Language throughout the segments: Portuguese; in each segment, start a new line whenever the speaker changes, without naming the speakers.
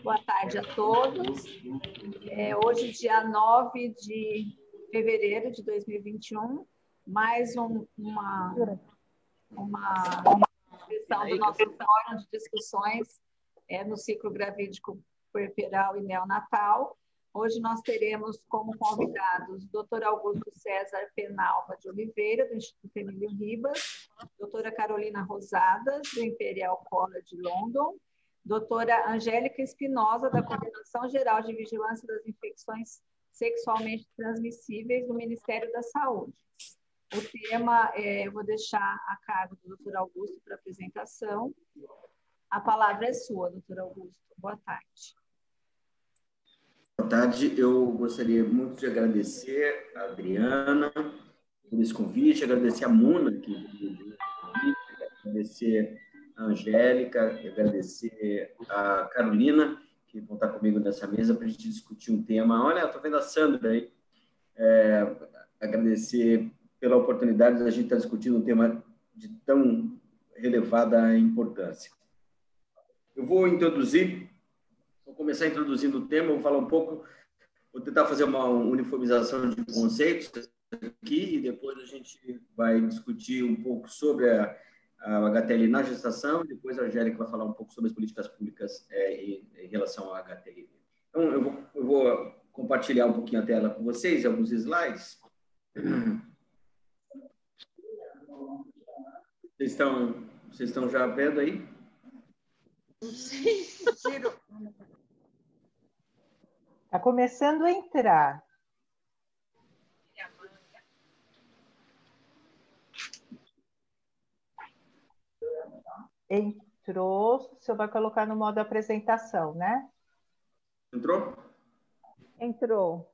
Boa tarde a todos. Hoje, dia 9 de fevereiro de 2021, mais uma sessão do nosso fórum de discussões no ciclo gravídico puerperal e neonatal. Hoje nós teremos como convidados o Dr. Augusto César Penalva de Oliveira, do Instituto Emílio Ribas, doutora Carolina Rosadas, do Imperial College London, doutora Angélica Espinosa, da Coordenação Geral de Vigilância das Infecções Sexualmente Transmissíveis do Ministério da Saúde. O tema, eu vou deixar a cargo do doutor Augusto para apresentação. A palavra é sua, doutor Augusto. Boa tarde.
Boa tarde. Eu gostaria muito de agradecer a Adriana por esse convite, agradecer a Muna, agradecer a Angélica, agradecer a Carolina, que vão estar comigo nessa mesa para a gente discutir um tema. Olha, estou vendo a Sandra aí. Agradecer pela oportunidade de a gente estar discutindo um tema de tão relevada importância. Eu vou começar introduzindo o tema, vou falar um pouco, vou tentar fazer uma uniformização de conceitos aqui e depois a gente vai discutir um pouco sobre a HTLV na gestação e depois a Angélica vai falar um pouco sobre as políticas públicas em relação ao HTLV. Então, eu vou compartilhar um pouquinho a tela com vocês, alguns slides. Vocês estão já vendo aí?
Sim, Ciro.
Está começando a entrar. Entrou, o senhor vai colocar no modo apresentação, né?
Entrou?
Entrou.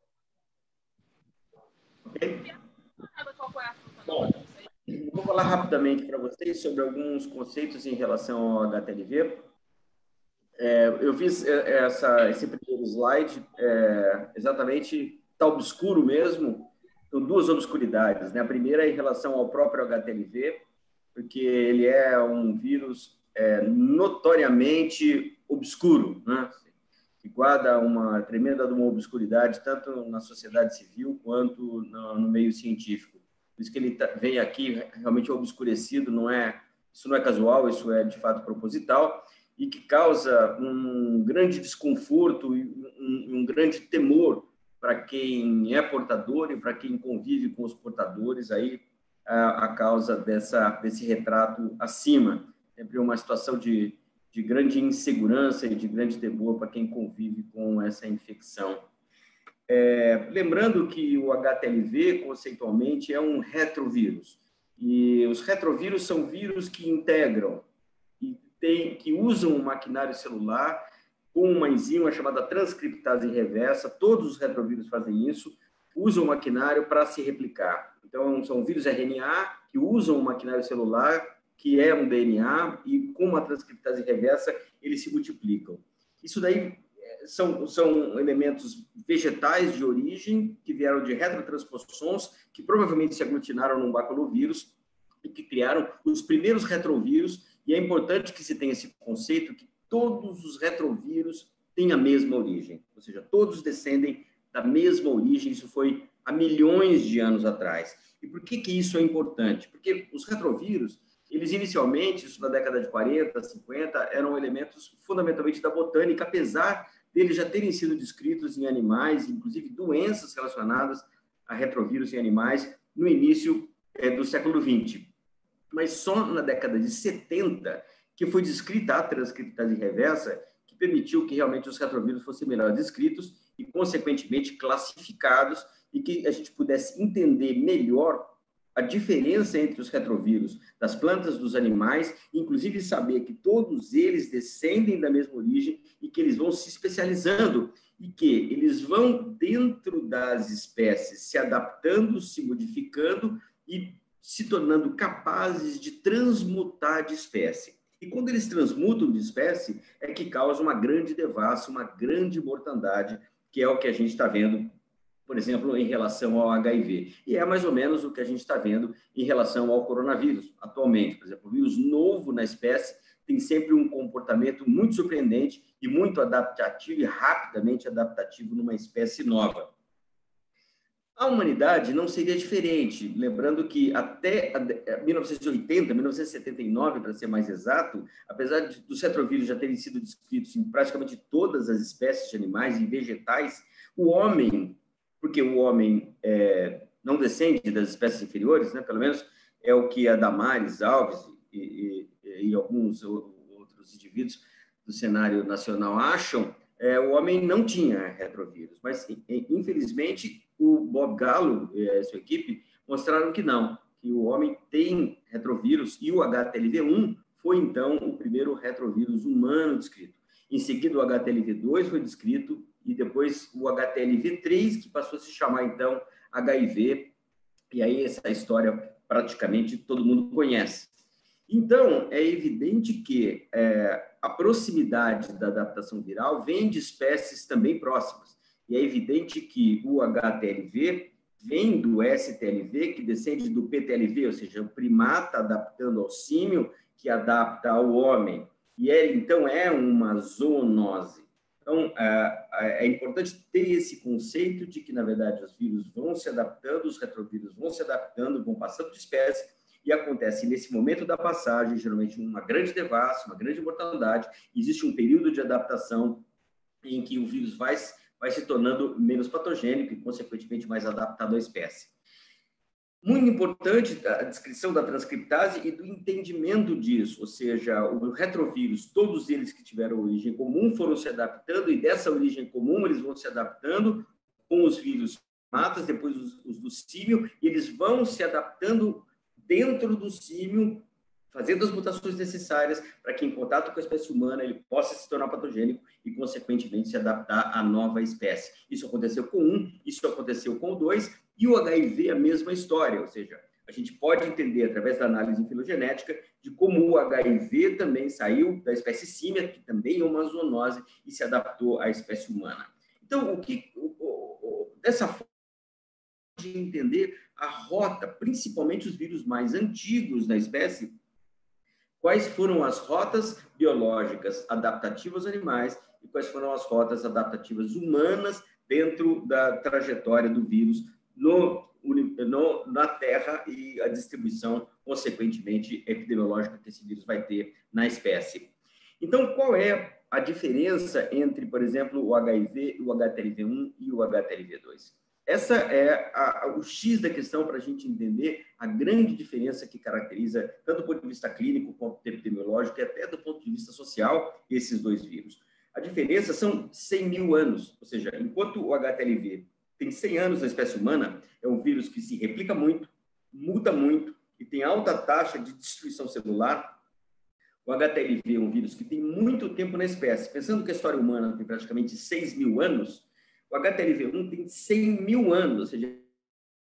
Ok. Bom, vou falar rapidamente para vocês sobre alguns conceitos em relação ao HTLV. Eu fiz esse primeiro slide exatamente, está obscuro mesmo, são duas obscuridades, né? A primeira é em relação ao próprio HTLV, porque ele é um vírus notoriamente obscuro, né? Que guarda uma tremenda obscuridade, tanto na sociedade civil quanto no meio científico. Por isso que ele vem aqui realmente obscurecido, isso não é casual, isso é de fato proposital, e que causa um grande desconforto e um grande temor para quem é portador e para quem convive com os portadores, aí a causa desse retrato acima. Sempre uma situação de grande insegurança e de grande temor para quem convive com essa infecção. Lembrando que o HTLV, conceitualmente, é um retrovírus. E os retrovírus são vírus que integram, que usam um maquinário celular com uma enzima chamada transcriptase reversa. Todos os retrovírus fazem isso, usam o maquinário para se replicar. Então, são vírus RNA que usam um maquinário celular, que é um DNA, e com uma transcriptase reversa, eles se multiplicam. Isso daí são elementos vegetais de origem, que vieram de retrotransposições, que provavelmente se aglutinaram num baculovírus e que criaram os primeiros retrovírus. E é importante que se tenha esse conceito que todos os retrovírus têm a mesma origem, ou seja, todos descendem da mesma origem. Isso foi há milhões de anos atrás. E por que isso é importante? Porque os retrovírus, eles inicialmente, isso na década de 40, 50, eram elementos fundamentalmente da botânica, apesar deles já terem sido descritos em animais, inclusive doenças relacionadas a retrovírus em animais, no início do século XX. Mas só na década de 70 que foi descrita a transcriptase reversa, que permitiu que realmente os retrovírus fossem melhor descritos e, consequentemente, classificados, e que a gente pudesse entender melhor a diferença entre os retrovírus das plantas, dos animais, inclusive saber que todos eles descendem da mesma origem e que eles vão se especializando e que eles vão, dentro das espécies, se adaptando, se modificando e se tornando capazes de transmutar de espécie. E quando eles transmutam de espécie, é que causa uma grande devassa, uma grande mortandade, que é o que a gente está vendo por exemplo, em relação ao HIV. E é mais ou menos o que a gente está vendo em relação ao coronavírus atualmente. Por exemplo, o vírus novo na espécie tem sempre um comportamento muito surpreendente e muito adaptativo e rapidamente adaptativo numa espécie nova. A humanidade não seria diferente, lembrando que até 1980, 1979, para ser mais exato, apesar dos retrovírus já terem sido descritos em praticamente todas as espécies de animais e vegetais, o homem, porque o homem não descende das espécies inferiores, né? Pelo menos é o que a Damares Alves e alguns outros indivíduos do cenário nacional acham, o homem não tinha retrovírus, mas, infelizmente, o Bob Gallo e a sua equipe mostraram que não, que o homem tem retrovírus e o HTLV1 foi, então, o primeiro retrovírus humano descrito. Em seguida, o HTLV2 foi descrito e depois o HTLV3, que passou a se chamar, então, HIV, e aí essa história praticamente todo mundo conhece. Então, é evidente que a proximidade da adaptação viral vem de espécies também próximas. E é evidente que o HTLV vem do STLV, que descende do PTLV, ou seja, o primata adaptando ao símio, que adapta ao homem. E ele, então, é uma zoonose. Então, é importante ter esse conceito de que, na verdade, os vírus vão se adaptando, os retrovírus vão se adaptando, vão passando de espécie, e acontece nesse momento da passagem, geralmente uma grande devassa, uma grande mortalidade, existe um período de adaptação em que o vírus vai se tornando menos patogênico e, consequentemente, mais adaptado à espécie. Muito importante a descrição da transcriptase e do entendimento disso, ou seja, o retrovírus, todos eles que tiveram origem comum foram se adaptando e dessa origem comum eles vão se adaptando com os vírus matas, depois os do símio, e eles vão se adaptando dentro do símio, fazendo as mutações necessárias para que, em contato com a espécie humana, ele possa se tornar patogênico e, consequentemente, se adaptar à nova espécie. Isso aconteceu com um, isso aconteceu com o 2, e o HIV é a mesma história, ou seja, a gente pode entender, através da análise filogenética, de como o HIV também saiu da espécie símia, que também é uma zoonose, e se adaptou à espécie humana. Então, dessa forma, de entender a rota, principalmente os vírus mais antigos da espécie, quais foram as rotas biológicas adaptativas aos animais e quais foram as rotas adaptativas humanas dentro da trajetória do vírus na Terra e a distribuição, consequentemente, epidemiológica que esse vírus vai ter na espécie. Então, qual é a diferença entre, por exemplo, o HIV, o HTLV1 e o HTLV2? Essa é o X da questão para a gente entender a grande diferença que caracteriza, tanto do ponto de vista clínico quanto epidemiológico e até do ponto de vista social, esses dois vírus. A diferença são 100 mil anos, ou seja, enquanto o HTLV tem 100 anos na espécie humana, é um vírus que se replica muito, muta muito e tem alta taxa de destruição celular. O HTLV é um vírus que tem muito tempo na espécie. Pensando que a história humana tem praticamente 6 mil anos, o HTLV1 tem 100 mil anos, ou seja,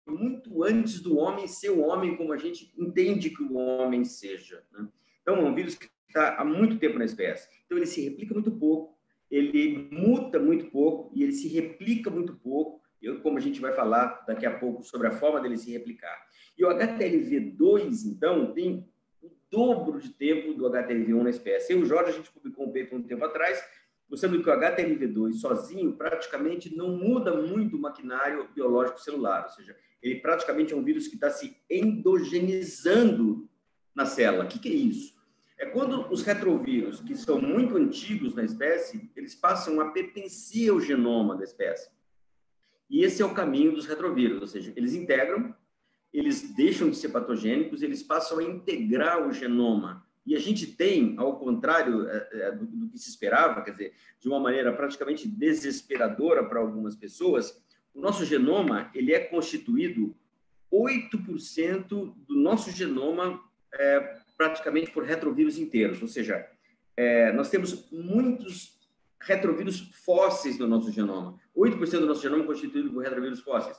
muito antes do homem ser o homem como a gente entende que o homem seja, né? Então, é um vírus que está há muito tempo na espécie. Então, ele se replica muito pouco, ele muta muito pouco e ele se replica muito pouco, como a gente vai falar daqui a pouco sobre a forma dele se replicar. E o HTLV2, então, tem o dobro de tempo do HTLV1 na espécie. Eu e o Jorge, a gente publicou um paper um tempo atrás, mostrando que o HTLV2 sozinho praticamente não muda muito o maquinário biológico celular, ou seja, ele praticamente é um vírus que está se endogenizando na célula. O que é isso? É quando os retrovírus, que são muito antigos na espécie, eles passam a pertencer ao genoma da espécie. E esse é o caminho dos retrovírus, ou seja, eles integram, eles deixam de ser patogênicos, eles passam a integrar o genoma. E a gente tem, ao contrário do que se esperava, quer dizer, de uma maneira praticamente desesperadora para algumas pessoas, o nosso genoma ele é constituído 8% do nosso genoma praticamente por retrovírus inteiros, ou seja, nós temos muitos retrovírus fósseis no nosso genoma. 8% do nosso genoma é constituído por retrovírus fósseis.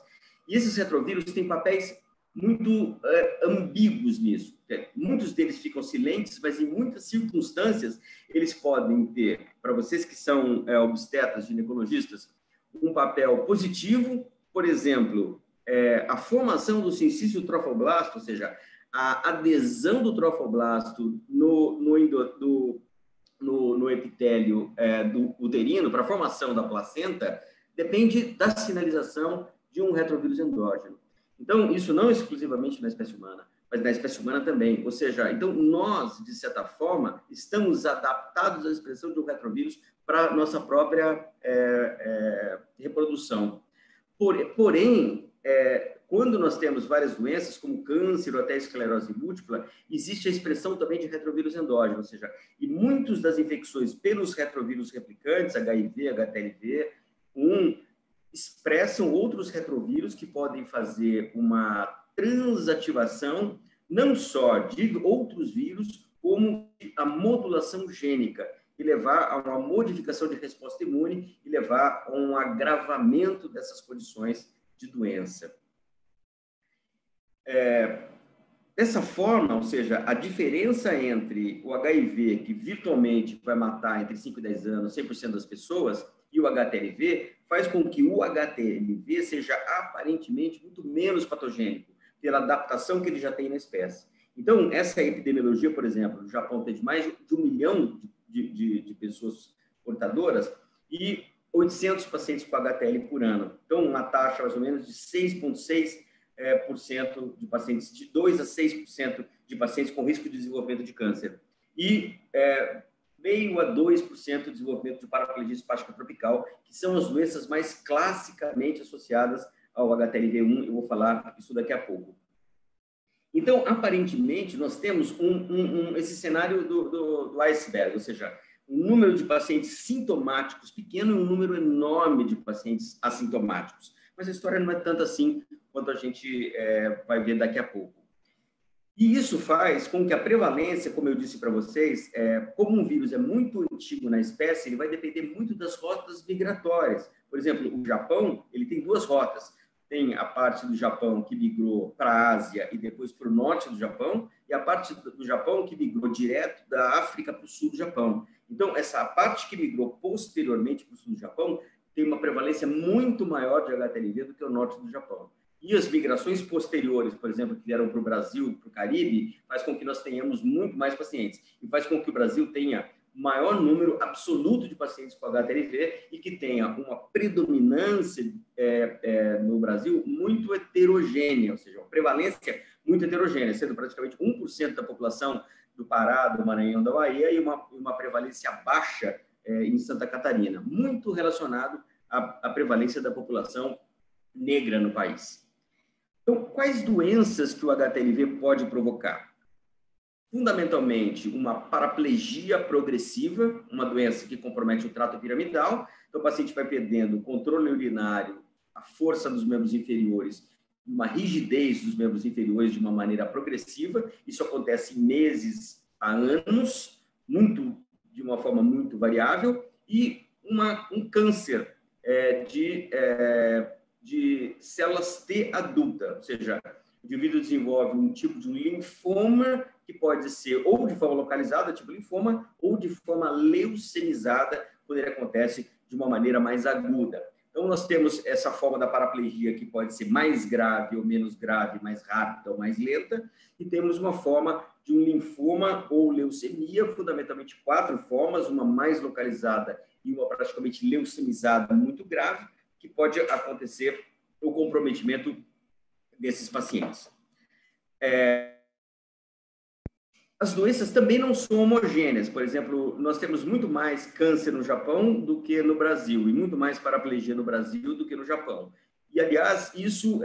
E esses retrovírus têm papéis muito ambíguos nisso. Muitos deles ficam silentes, mas em muitas circunstâncias eles podem ter, para vocês que são obstetras, ginecologistas, um papel positivo por exemplo, a formação do sincício trofoblasto, ou seja, a adesão do trofoblasto no epitélio do uterino para a formação da placenta, depende da sinalização de um retrovírus endógeno. Então, isso não exclusivamente na espécie humana, mas na espécie humana também. Ou seja, então nós, de certa forma, estamos adaptados à expressão de um retrovírus para a nossa própria reprodução. Porém, quando nós temos várias doenças, como câncer ou até esclerose múltipla, existe a expressão também de retrovírus endógeno, ou seja, e muitas das infecções pelos retrovírus replicantes, HIV, HTLV-1, expressam outros retrovírus que podem fazer uma transativação, não só de outros vírus, como a modulação gênica, e levar a uma modificação de resposta imune e levar a um agravamento dessas condições de doença. Dessa forma, ou seja, a diferença entre o HIV, que virtualmente vai matar entre 5 e 10 anos 100% das pessoas, e o HTLV, faz com que o HTLV seja aparentemente muito menos patogênico, pela adaptação que ele já tem na espécie. Então, essa epidemiologia, por exemplo, no Japão tem mais de 1 milhão de pessoas portadoras e 800 pacientes com HTL por ano. Então, uma taxa mais ou menos de 6,6% de pacientes, de 2 a 6% de pacientes com risco de desenvolvimento de câncer. E 0,5 a 2% de desenvolvimento de paraplegia espástica tropical, que são as doenças mais classicamente associadas ao HTLV-1. Eu vou falar isso daqui a pouco. Então, aparentemente, nós temos esse cenário do iceberg, ou seja, um número de pacientes sintomáticos pequeno e um número enorme de pacientes assintomáticos. Mas a história não é tanto assim quanto a gente vai ver daqui a pouco. E isso faz com que a prevalência, como eu disse para vocês, como um vírus é muito antigo na espécie, ele vai depender muito das rotas migratórias. Por exemplo, o Japão, ele tem 2 rotas. Tem a parte do Japão que migrou para a Ásia e depois para o norte do Japão, e a parte do Japão que migrou direto da África para o sul do Japão. Então, essa parte que migrou posteriormente para o sul do Japão tem uma prevalência muito maior de HTLV do que o norte do Japão. E as migrações posteriores, por exemplo, que vieram para o Brasil, para o Caribe, faz com que nós tenhamos muito mais pacientes. E faz com que o Brasil tenha maior número absoluto de pacientes com HTLV e que tenha uma predominância no Brasil muito heterogênea, ou seja, uma prevalência muito heterogênea, sendo praticamente 1% da população do Pará, do Maranhão, da Bahia e uma prevalência baixa em Santa Catarina, muito relacionado à prevalência da população negra no país. Então, quais doenças que o HTLV pode provocar? Fundamentalmente, uma paraplegia progressiva, uma doença que compromete o trato piramidal. Então, o paciente vai perdendo o controle urinário, a força dos membros inferiores, uma rigidez dos membros inferiores de uma maneira progressiva. Isso acontece em meses a anos, de uma forma muito variável, e um câncer de células T adulta, ou seja, o indivíduo desenvolve um tipo de linfoma que pode ser ou de forma localizada, tipo linfoma, ou de forma leucemizada, quando ele acontece de uma maneira mais aguda. Então, nós temos essa forma da paraplegia que pode ser mais grave ou menos grave, mais rápida ou mais lenta, e temos uma forma de um linfoma ou leucemia, fundamentalmente 4 formas, uma mais localizada e uma praticamente leucemizada muito grave, que pode acontecer o comprometimento desses pacientes. As doenças também não são homogêneas. Por exemplo, nós temos muito mais câncer no Japão do que no Brasil, e muito mais paraplegia no Brasil do que no Japão. E, aliás, isso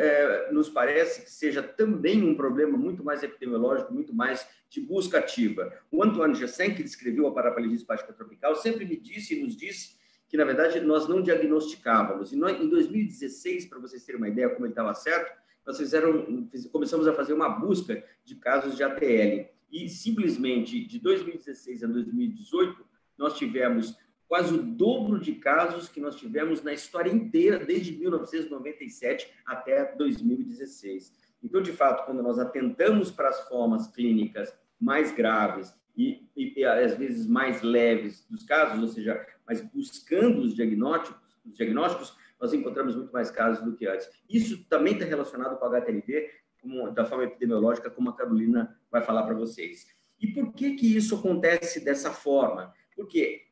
nos parece que seja também um problema muito mais epidemiológico, muito mais de busca ativa. O Antoine Jessen, que descreveu a paraplegia espástica tropical, sempre me disse e nos disse que, na verdade, nós não diagnosticávamos. E nós, em 2016, para vocês terem uma ideia como ele estava certo, nós começamos a fazer uma busca de casos de ATL. E, simplesmente, de 2016 a 2018, nós tivemos quase o dobro de casos que nós tivemos na história inteira, desde 1997 até 2016. Então, de fato, quando nós atentamos para as formas clínicas mais graves e às vezes mais leves dos casos, ou seja, mas buscando os diagnósticos, nós encontramos muito mais casos do que antes. Isso também está relacionado com o HTLV, da forma epidemiológica, como a Carolina vai falar para vocês. E por que isso acontece dessa forma? Porque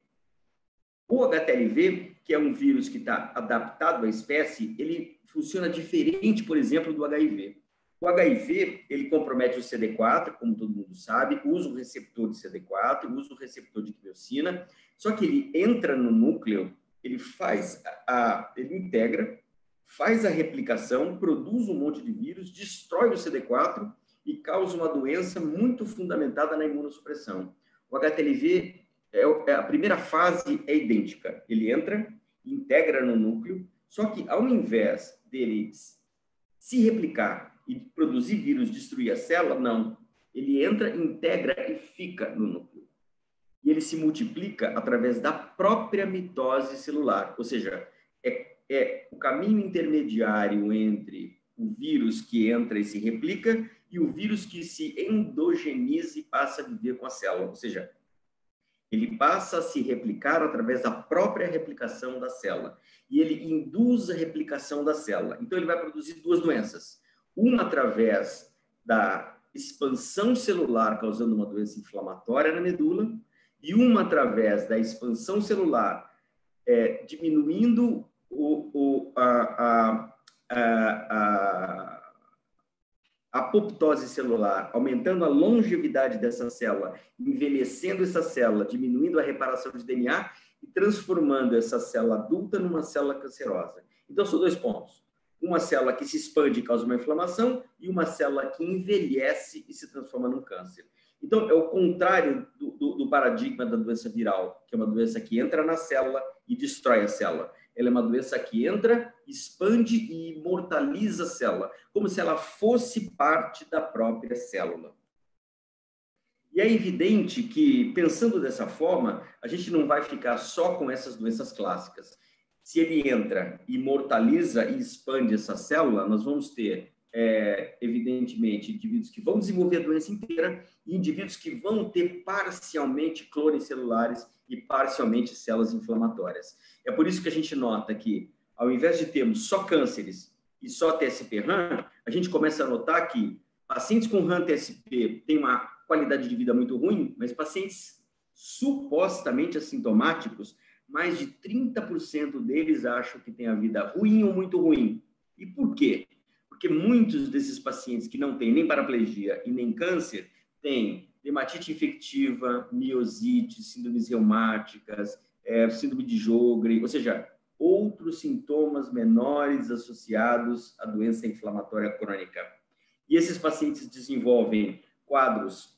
o HTLV, que é um vírus que está adaptado à espécie, ele funciona diferente, por exemplo, do HIV. O HIV, ele compromete o CD4, como todo mundo sabe, usa o receptor de CD4, usa o receptor de quimiocina, só que ele entra no núcleo, ele ele integra, faz a replicação, produz um monte de vírus, destrói o CD4 e causa uma doença muito fundamentada na imunossupressão. O HTLV, a primeira fase é idêntica. Ele entra, integra no núcleo, só que ao invés dele se replicar e produzir vírus, destruir a célula, não. Ele entra, integra e fica no núcleo. E ele se multiplica através da própria mitose celular, ou seja, é o caminho intermediário entre o vírus que entra e se replica e o vírus que se endogeniza e passa a viver com a célula, ou seja, ele passa a se replicar através da própria replicação da célula. E ele induz a replicação da célula. Então, ele vai produzir duas doenças. Uma através da expansão celular, causando uma doença inflamatória na medula, e uma através da expansão celular, diminuindo a apoptose celular, aumentando a longevidade dessa célula, envelhecendo essa célula, diminuindo a reparação de DNA e transformando essa célula adulta numa célula cancerosa. Então, são dois pontos. Uma célula que se expande e causa uma inflamação e uma célula que envelhece e se transforma num câncer. Então, é o contrário do paradigma da doença viral, que é uma doença que entra na célula e destrói a célula. Ela é uma doença que entra, expande e imortaliza a célula, como se ela fosse parte da própria célula. E é evidente que, pensando dessa forma, a gente não vai ficar só com essas doenças clássicas. Se ele entra, imortaliza e expande essa célula, nós vamos ter, evidentemente, indivíduos que vão desenvolver a doença inteira e indivíduos que vão ter parcialmente clones celulares e parcialmente células inflamatórias. É por isso que a gente nota que, ao invés de termos só cânceres e só TSP-RAM, a gente começa a notar que pacientes com RAM-TSP têm uma qualidade de vida muito ruim, mas pacientes supostamente assintomáticos, mais de 30% deles acham que têm a vida ruim ou muito ruim. E por quê? Porque muitos desses pacientes que não têm nem paraplegia e nem câncer têm dermatite infectiva, miosite, síndromes reumáticas, síndrome de Sjögren, ou seja, outros sintomas menores associados à doença inflamatória crônica. E esses pacientes desenvolvem quadros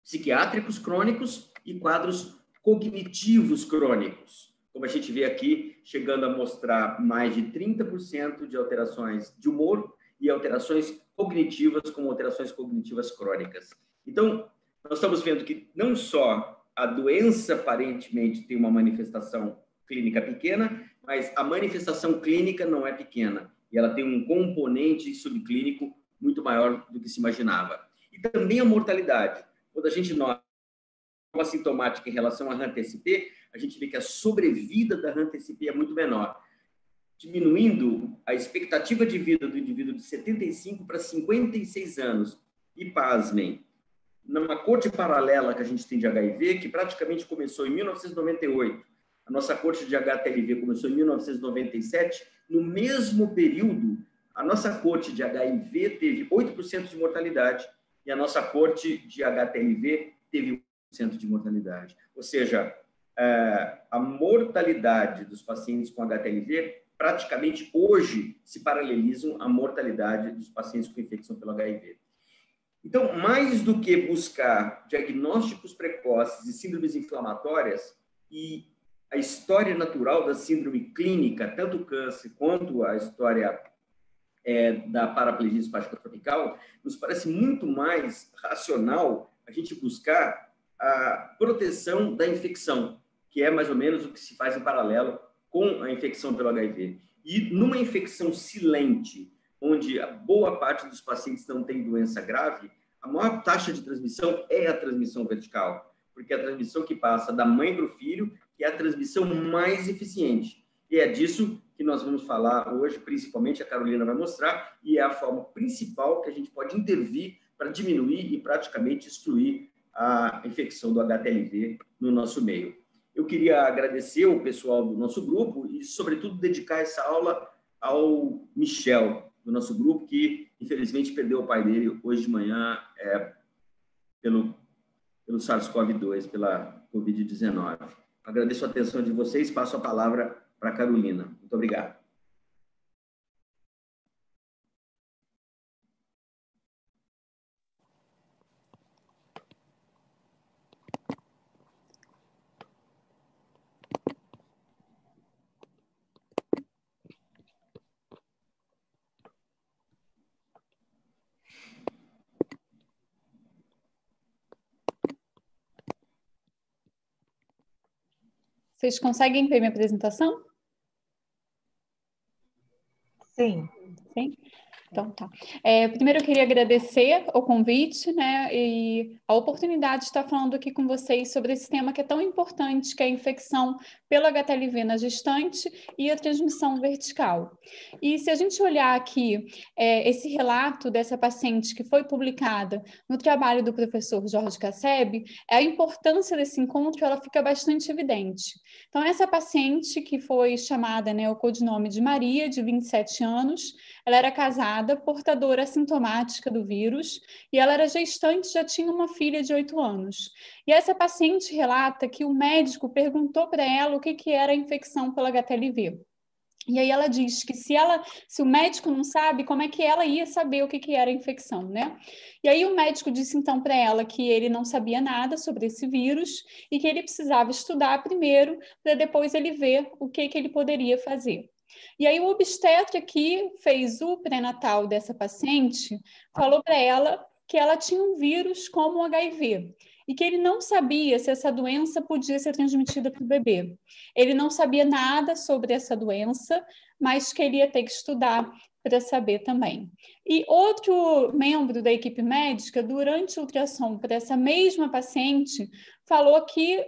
psiquiátricos crônicos e quadros cognitivos crônicos, como a gente vê aqui, chegando a mostrar mais de 30% de alterações de humor e alterações cognitivas, como alterações cognitivas crônicas. Então, nós estamos vendo que não só a doença aparentemente tem uma manifestação clínica pequena, mas a manifestação clínica não é pequena, e ela tem um componente subclínico muito maior do que se imaginava. E também a mortalidade. Quando a gente nota uma sintomática em relação à RAM-TSP, a gente vê que a sobrevida da RAM-TSP é muito menor, diminuindo a expectativa de vida do indivíduo de 75 para 56 anos. E pasmem, numa corte paralela que a gente tem de HIV, que praticamente começou em 1998, a nossa corte de HTLV começou em 1997, no mesmo período, a nossa corte de HIV teve 8% de mortalidade e a nossa corte de HTLV teve 8% de mortalidade. Ou seja, a mortalidade dos pacientes com HTLV praticamente hoje se paralelizam à mortalidade dos pacientes com infecção pelo HIV. Então, mais do que buscar diagnósticos precoces de síndromes inflamatórias e a história natural da síndrome clínica, tanto o câncer quanto a história da paraplegia espástica tropical, nos parece muito mais racional a gente buscar a proteção da infecção, que é mais ou menos o que se faz em paralelo com a infecção pelo HIV. E numa infecção silente, onde a boa parte dos pacientes não tem doença grave, a maior taxa de transmissão é a transmissão vertical, porque é a transmissão que passa da mãe para o filho, que é a transmissão mais eficiente. E é disso que que nós vamos falar hoje, principalmente a Carolina vai mostrar, e é a forma principal que a gente pode intervir para diminuir e praticamente excluir a infecção do HTLV no nosso meio. Eu queria agradecer o pessoal do nosso grupo e, sobretudo, dedicar essa aula ao Michel, do nosso grupo, que, infelizmente, perdeu o pai dele hoje de manhã pelo SARS-CoV-2, pela Covid-19. Agradeço a atenção de vocês, passo a palavra para a Carolina. Muito obrigado.
Vocês conseguem ver minha apresentação?
Sim.
Sim? Então, tá. Primeiro, eu queria agradecer o convite, né, e a oportunidade de estar falando aqui com vocês sobre esse tema que é tão importante, que é a infecção pelo HTLV na gestante e a transmissão vertical. E se a gente olhar aqui esse relato dessa paciente que foi publicada no trabalho do professor Jorge Casseb, a importância desse encontro ela fica bastante evidente. Então, essa paciente que foi chamada, né, o codinome de Maria, de 27 anos, ela era casada, portadora assintomática do vírus, e ela era gestante, já tinha uma filha de 8 anos. E essa paciente relata que o médico perguntou para ela o que era a infecção pelo HTLV. E aí ela diz que se o médico não sabe, como é que ela ia saber o que era a infecção, né? E aí o médico disse então para ela que ele não sabia nada sobre esse vírus e que ele precisava estudar primeiro para depois ele ver o que ele poderia fazer. E aí o obstetra que fez o pré-natal dessa paciente falou para ela que ela tinha um vírus como o HIV e que ele não sabia se essa doença podia ser transmitida para o bebê. Ele não sabia nada sobre essa doença, mas que ele ia ter que estudar para saber também. E outro membro da equipe médica, durante o ultrassom para essa mesma paciente, falou que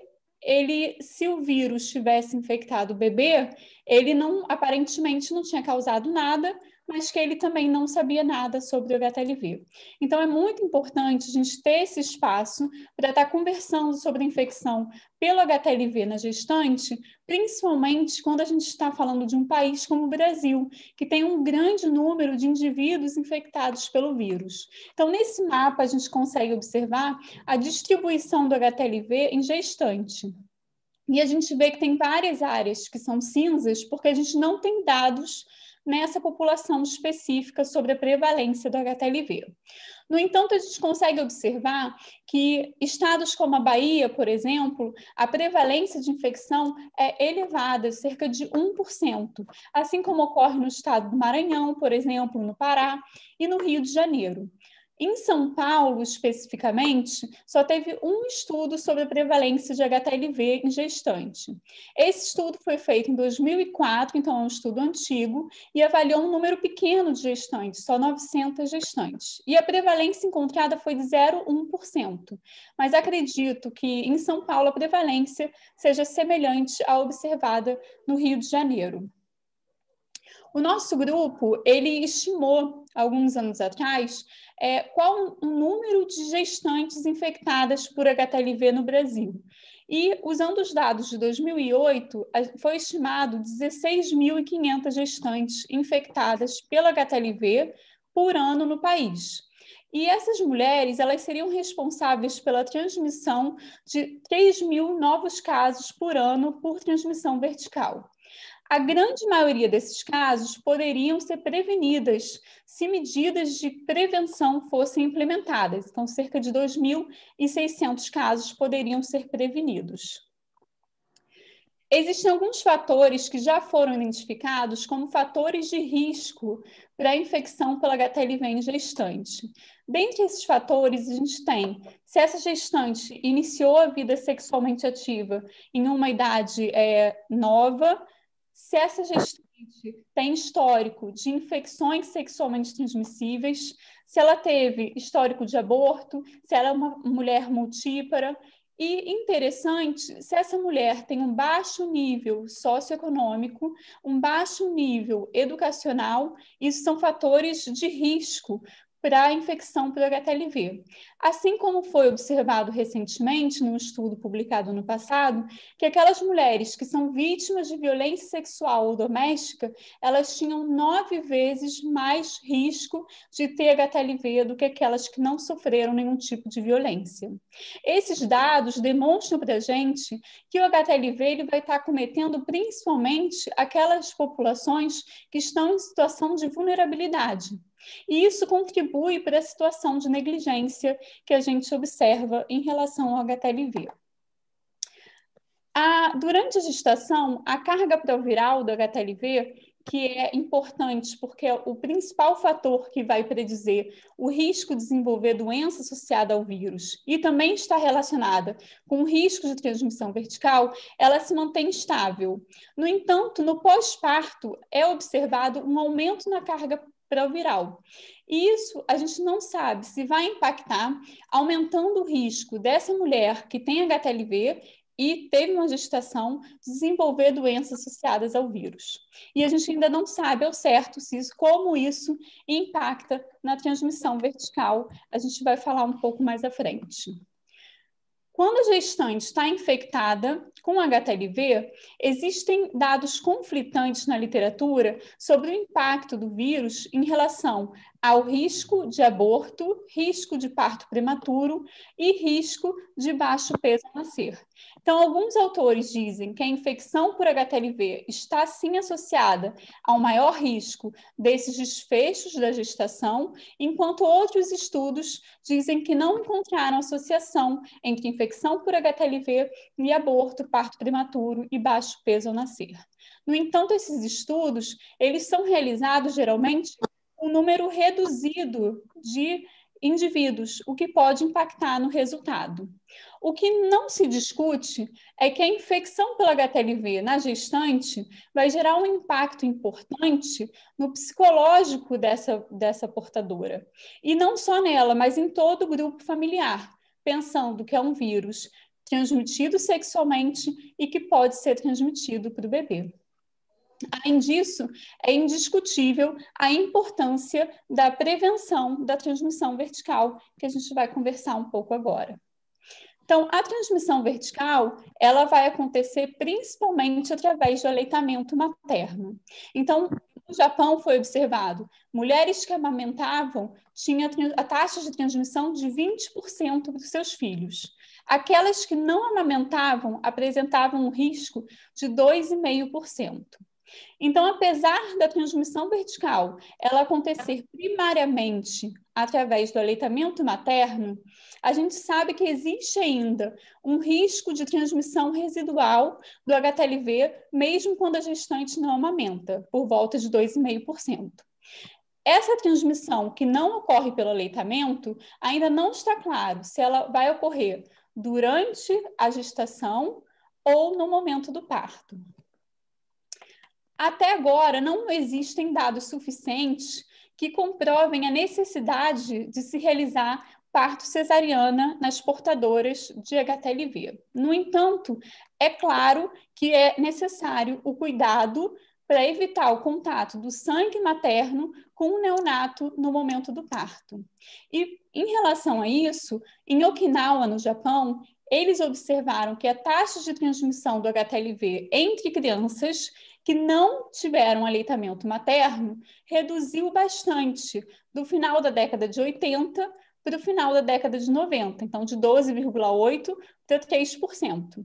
se o vírus tivesse infectado o bebê, ele aparentemente não tinha causado nada, mas que ele também não sabia nada sobre o HTLV. Então, é muito importante a gente ter esse espaço para estar conversando sobre a infecção pelo HTLV na gestante, principalmente quando a gente está falando de um país como o Brasil, que tem um grande número de indivíduos infectados pelo vírus. Então, nesse mapa, a gente consegue observar a distribuição do HTLV em gestante. E a gente vê que tem várias áreas que são cinzas, porque a gente não tem dados nessa população específica sobre a prevalência do HTLV. No entanto, a gente consegue observar que estados como a Bahia, por exemplo, a prevalência de infecção é elevada, cerca de 1%, assim como ocorre no estado do Maranhão, por exemplo, no Pará e no Rio de Janeiro. Em São Paulo, especificamente, só teve um estudo sobre a prevalência de HTLV em gestante. Esse estudo foi feito em 2004, então é um estudo antigo, e avaliou um número pequeno de gestantes, só 900 gestantes. E a prevalência encontrada foi de 0,1%. Mas acredito que em São Paulo a prevalência seja semelhante à observada no Rio de Janeiro. O nosso grupo, ele estimou, alguns anos atrás, qual o número de gestantes infectadas por HTLV no Brasil. E, usando os dados de 2008, foi estimado 16.500 gestantes infectadas pelo HTLV por ano no país. E essas mulheres, elas seriam responsáveis pela transmissão de 3.000 novos casos por ano por transmissão vertical. A grande maioria desses casos poderiam ser prevenidas se medidas de prevenção fossem implementadas. Então, cerca de 2.600 casos poderiam ser prevenidos. Existem alguns fatores que já foram identificados como fatores de risco para a infecção pela HTLV em gestante. Dentre esses fatores, a gente tem se essa gestante iniciou a vida sexualmente ativa em uma idade nova, se essa gestante tem histórico de infecções sexualmente transmissíveis, se ela teve histórico de aborto, se ela é uma mulher multípara E interessante, se essa mulher tem um baixo nível socioeconômico, um baixo nível educacional, isso são fatores de risco para a infecção por HTLV. Assim como foi observado recentemente, num estudo publicado no passado, que aquelas mulheres que são vítimas de violência sexual ou doméstica, elas tinham 9 vezes mais risco de ter HTLV do que aquelas que não sofreram nenhum tipo de violência. Esses dados demonstram para a gente que o HTLV ele vai estar cometendo principalmente aquelas populações que estão em situação de vulnerabilidade. E isso contribui para a situação de negligência que a gente observa em relação ao HTLV. Durante a gestação, a carga proviral do HTLV, que é importante porque é o principal fator que vai predizer o risco de desenvolver doença associada ao vírus e também está relacionada com o risco de transmissão vertical, ela se mantém estável. No entanto, no pós-parto é observado um aumento na carga proviral. E isso a gente não sabe se vai impactar, aumentando o risco dessa mulher que tem HTLV e teve uma gestação desenvolver doenças associadas ao vírus. E a gente ainda não sabe ao certo como isso impacta na transmissão vertical. A gente vai falar um pouco mais à frente. Quando a gestante está infectada com HTLV, existem dados conflitantes na literatura sobre o impacto do vírus em relação ao risco de aborto, risco de parto prematuro e risco de baixo peso ao nascer. Então, alguns autores dizem que a infecção por HTLV está sim associada ao maior risco desses desfechos da gestação, enquanto outros estudos dizem que não encontraram associação entre infecção por HTLV e aborto, parto prematuro e baixo peso ao nascer. No entanto, esses estudos, eles são realizados geralmente com um número reduzido de indivíduos, o que pode impactar no resultado. O que não se discute é que a infecção pela HTLV na gestante vai gerar um impacto importante no psicológico dessa portadora. E não só nela, mas em todo o grupo familiar, pensando que é um vírus transmitido sexualmente e que pode ser transmitido para o bebê. Além disso, é indiscutível a importância da prevenção da transmissão vertical, que a gente vai conversar um pouco agora. Então, a transmissão vertical, ela vai acontecer principalmente através do aleitamento materno. Então, no Japão foi observado, mulheres que amamentavam tinham a taxa de transmissão de 20% para os seus filhos. Aquelas que não amamentavam apresentavam um risco de 2,5%. Então, apesar da transmissão vertical ela acontecer primariamente através do aleitamento materno, a gente sabe que existe ainda um risco de transmissão residual do HTLV, mesmo quando a gestante não amamenta, por volta de 2,5%. Essa transmissão que não ocorre pelo aleitamento, ainda não está claro se ela vai ocorrer durante a gestação ou no momento do parto. Até agora, não existem dados suficientes que comprovem a necessidade de se realizar parto cesariana nas portadoras de HTLV. No entanto, é claro que é necessário o cuidado para evitar o contato do sangue materno com o neonato no momento do parto. E, em relação a isso, em Okinawa, no Japão, eles observaram que a taxa de transmissão do HTLV entre crianças que não tiveram aleitamento materno reduziu bastante do final da década de 80 para o final da década de 90, então de 12,8% para 3%.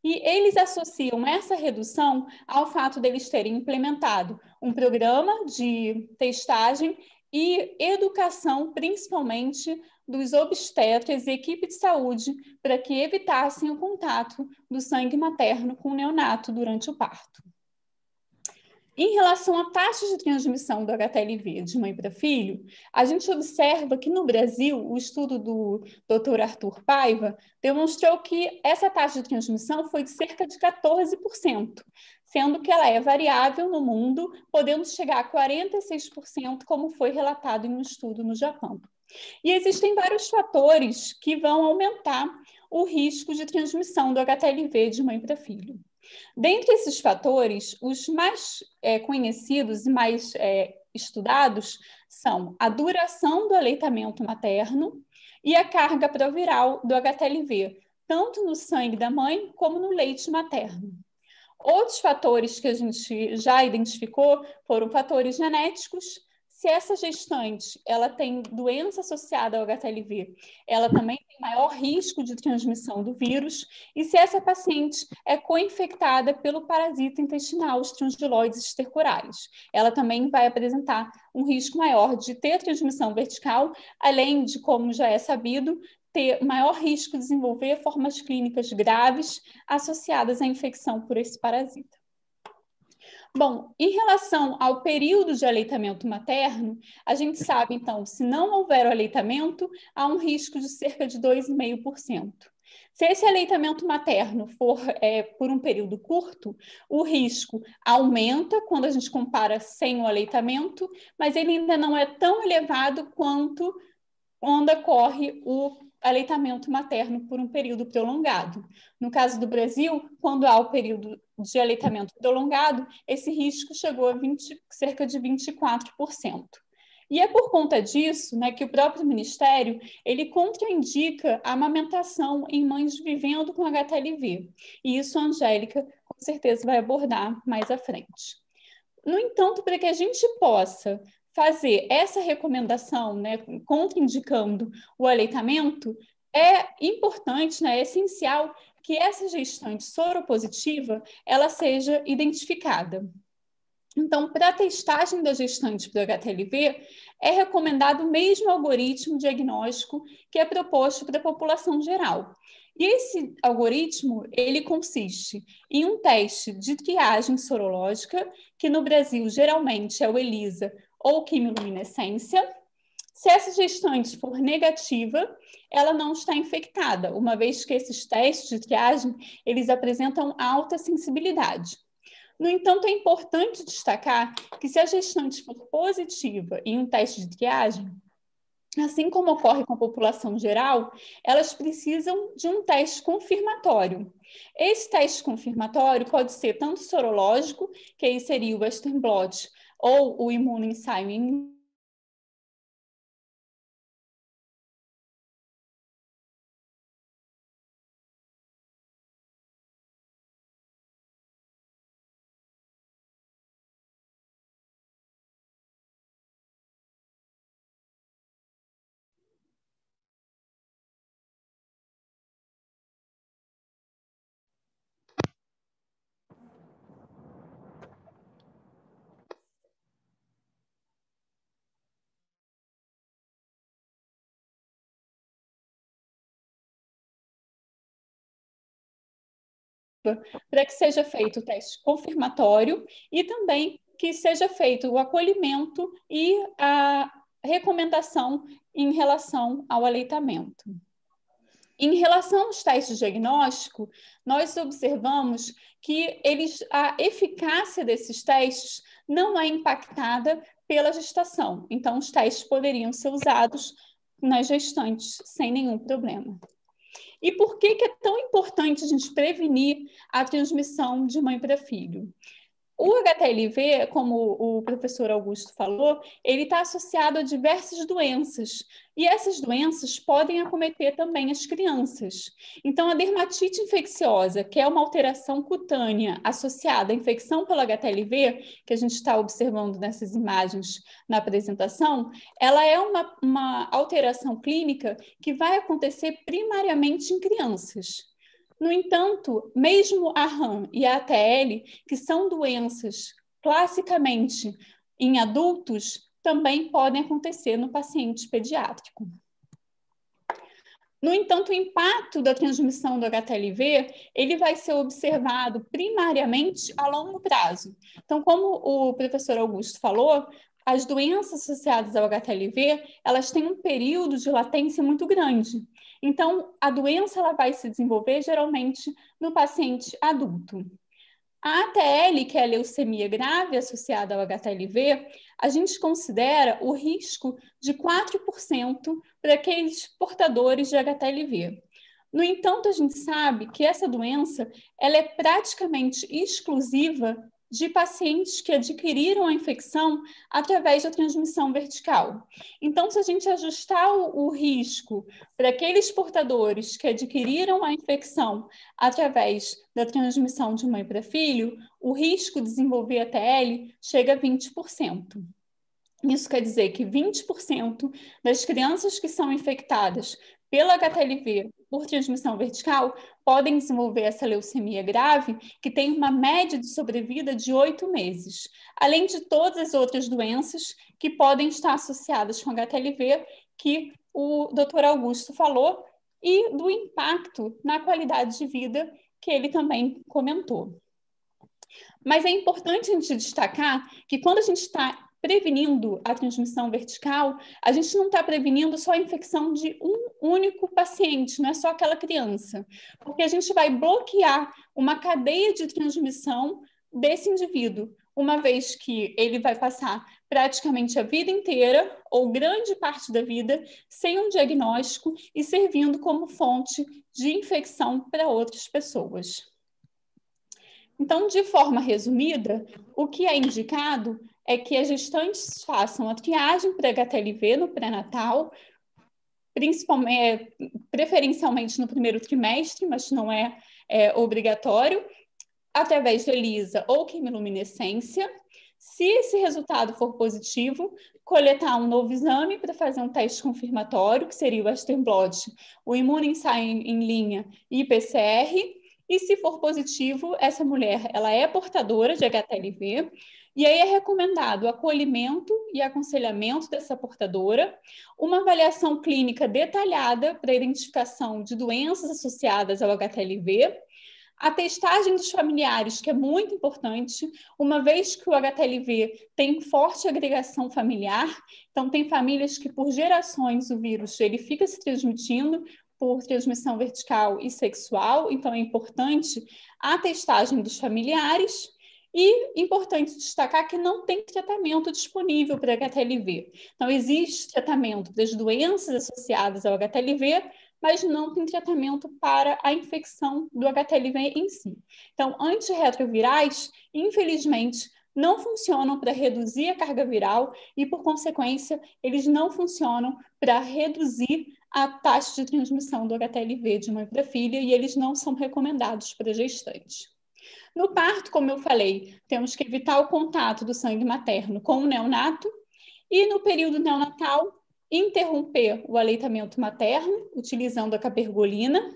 E eles associam essa redução ao fato deles terem implementado um programa de testagem e educação, principalmente dos obstetras e equipe de saúde, para que evitassem o contato do sangue materno com o neonato durante o parto. Em relação à taxa de transmissão do HTLV de mãe para filho, a gente observa que no Brasil, o estudo do Dr. Arthur Paiva demonstrou que essa taxa de transmissão foi de cerca de 14%, sendo que ela é variável no mundo, podendo chegar a 46%, como foi relatado em um estudo no Japão. E existem vários fatores que vão aumentar o risco de transmissão do HTLV de mãe para filho. Dentre esses fatores, os mais conhecidos e mais estudados são a duração do aleitamento materno e a carga proviral do HTLV, tanto no sangue da mãe como no leite materno. Outros fatores que a gente já identificou foram fatores genéticos. Se essa gestante ela tem doença associada ao HTLV, ela também tem maior risco de transmissão do vírus. E se essa paciente é co-infectada pelo parasita intestinal, os Strongyloides stercoralis, ela também vai apresentar um risco maior de ter transmissão vertical, além de, como já é sabido, ter maior risco de desenvolver formas clínicas graves associadas à infecção por esse parasita. Bom, em relação ao período de aleitamento materno, a gente sabe, então, se não houver o aleitamento, há um risco de cerca de 2,5%. Se esse aleitamento materno for por um período curto, o risco aumenta quando a gente compara sem o aleitamento, mas ele ainda não é tão elevado quanto quando ocorre o aleitamento materno por um período prolongado. No caso do Brasil, quando há o período de aleitamento prolongado, esse risco chegou a cerca de 24%. E é por conta disso, né, que o próprio Ministério ele contraindica a amamentação em mães vivendo com HTLV. E isso a Angélica, com certeza, vai abordar mais à frente. No entanto, para que a gente possa fazer essa recomendação, né, contraindicando o aleitamento, é importante, né, é essencial que essa gestante soropositiva ela seja identificada. Então, para a testagem da gestante para HTLV, é recomendado o mesmo algoritmo diagnóstico que é proposto para a população geral. E esse algoritmo, ele consiste em um teste de triagem sorológica, que no Brasil geralmente é o ELISA ou quimiluminescência. Se essa gestante for negativa, ela não está infectada, uma vez que esses testes de triagem, eles apresentam alta sensibilidade. No entanto, é importante destacar que se a gestante for positiva em um teste de triagem, assim como ocorre com a população geral, elas precisam de um teste confirmatório. Esse teste confirmatório pode ser tanto sorológico, que aí seria o Western blot, ou o imunoensaio para que seja feito o teste confirmatório e também que seja feito o acolhimento e a recomendação em relação ao aleitamento. Em relação aos testes diagnósticos, nós observamos que a eficácia desses testes não é impactada pela gestação. Então, os testes poderiam ser usados nas gestantes sem nenhum problema. E por que é tão importante a gente prevenir a transmissão de mãe para filho? O HTLV, como o professor Augusto falou, ele está associado a diversas doenças. E essas doenças podem acometer também as crianças. Então, a dermatite infecciosa, que é uma alteração cutânea associada à infecção pelo HTLV, que a gente está observando nessas imagens na apresentação, ela é uma alteração clínica que vai acontecer primariamente em crianças. No entanto, mesmo a RAM e a ATL, que são doenças classicamente em adultos, também podem acontecer no paciente pediátrico. No entanto, o impacto da transmissão do HTLV, ele vai ser observado primariamente a longo prazo. Então, como o professor Augusto falou, as doenças associadas ao HTLV, elas têm um período de latência muito grande. Então, a doença ela vai se desenvolver geralmente no paciente adulto. A ATL, que é a leucemia grave associada ao HTLV, a gente considera o risco de 4% para aqueles portadores de HTLV. No entanto, a gente sabe que essa doença ela é praticamente exclusiva de pacientes que adquiriram a infecção através da transmissão vertical. Então, se a gente ajustar o risco para aqueles portadores que adquiriram a infecção através da transmissão de mãe para filho, o risco de desenvolver a TL chega a 20%. Isso quer dizer que 20% das crianças que são infectadas pela HTLV por transmissão vertical podem desenvolver essa leucemia grave, que tem uma média de sobrevida de 8 meses, além de todas as outras doenças que podem estar associadas com HTLV, que o Dr. Augusto falou, e do impacto na qualidade de vida, que ele também comentou. Mas é importante a gente destacar que quando a gente está prevenindo a transmissão vertical, a gente não está prevenindo só a infecção de um único paciente, não é só aquela criança, porque a gente vai bloquear uma cadeia de transmissão desse indivíduo, uma vez que ele vai passar praticamente a vida inteira, ou grande parte da vida, sem um diagnóstico e servindo como fonte de infecção para outras pessoas. Então, de forma resumida, o que é indicado é que as gestantes façam a triagem para HTLV no pré-natal, preferencialmente no primeiro trimestre, mas não é obrigatório, através de ELISA ou quimiluminescência. Se esse resultado for positivo, coletar um novo exame para fazer um teste confirmatório, que seria o Western blot, o imunoensaio em linha e PCR. E se for positivo, essa mulher ela é portadora de HTLV, e aí é recomendado o acolhimento e aconselhamento dessa portadora, uma avaliação clínica detalhada para a identificação de doenças associadas ao HTLV, a testagem dos familiares, que é muito importante, uma vez que o HTLV tem forte agregação familiar, então tem famílias que por gerações o vírus ele fica se transmitindo por transmissão vertical e sexual, então é importante a testagem dos familiares. E importante destacar que não tem tratamento disponível para HTLV. Então, existe tratamento das doenças associadas ao HTLV, mas não tem tratamento para a infecção do HTLV em si. Então, antirretrovirais, infelizmente, não funcionam para reduzir a carga viral e, por consequência, eles não funcionam para reduzir a taxa de transmissão do HTLV de mãe para filha e eles não são recomendados para gestante. No parto, como eu falei, temos que evitar o contato do sangue materno com o neonato e, no período neonatal, interromper o aleitamento materno, utilizando a cabergolina,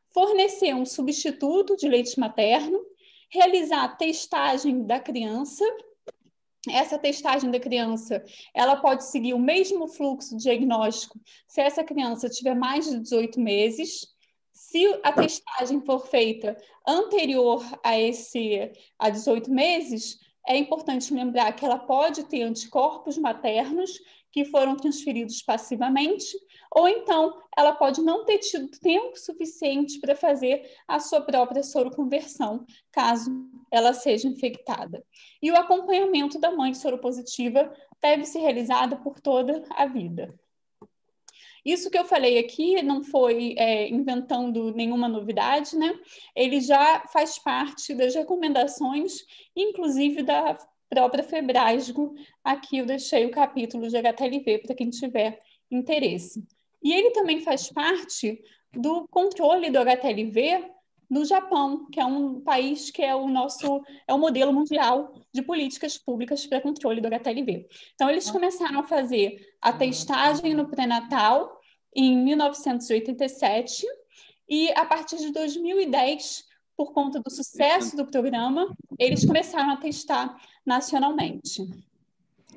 fornecer um substituto de leite materno, realizar a testagem da criança. Essa testagem da criança, ela pode seguir o mesmo fluxo diagnóstico se essa criança tiver mais de 18 meses. Se a testagem for feita anterior a 18 meses, é importante lembrar que ela pode ter anticorpos maternos que foram transferidos passivamente, ou então ela pode não ter tido tempo suficiente para fazer a sua própria soroconversão, caso ela seja infectada. E o acompanhamento da mãe soropositiva deve ser realizado por toda a vida. Isso que eu falei aqui não foi inventando nenhuma novidade, né? Ele já faz parte das recomendações, inclusive da própria Febrasgo. Aqui eu deixei o capítulo de HTLV para quem tiver interesse. E ele também faz parte do controle do HTLV no Japão, que é um país que é o modelo mundial de políticas públicas para controle do HTLV. Então, eles começaram a fazer a testagem no pré-natal em 1987 e, a partir de 2010, por conta do sucesso do programa, eles começaram a testar nacionalmente.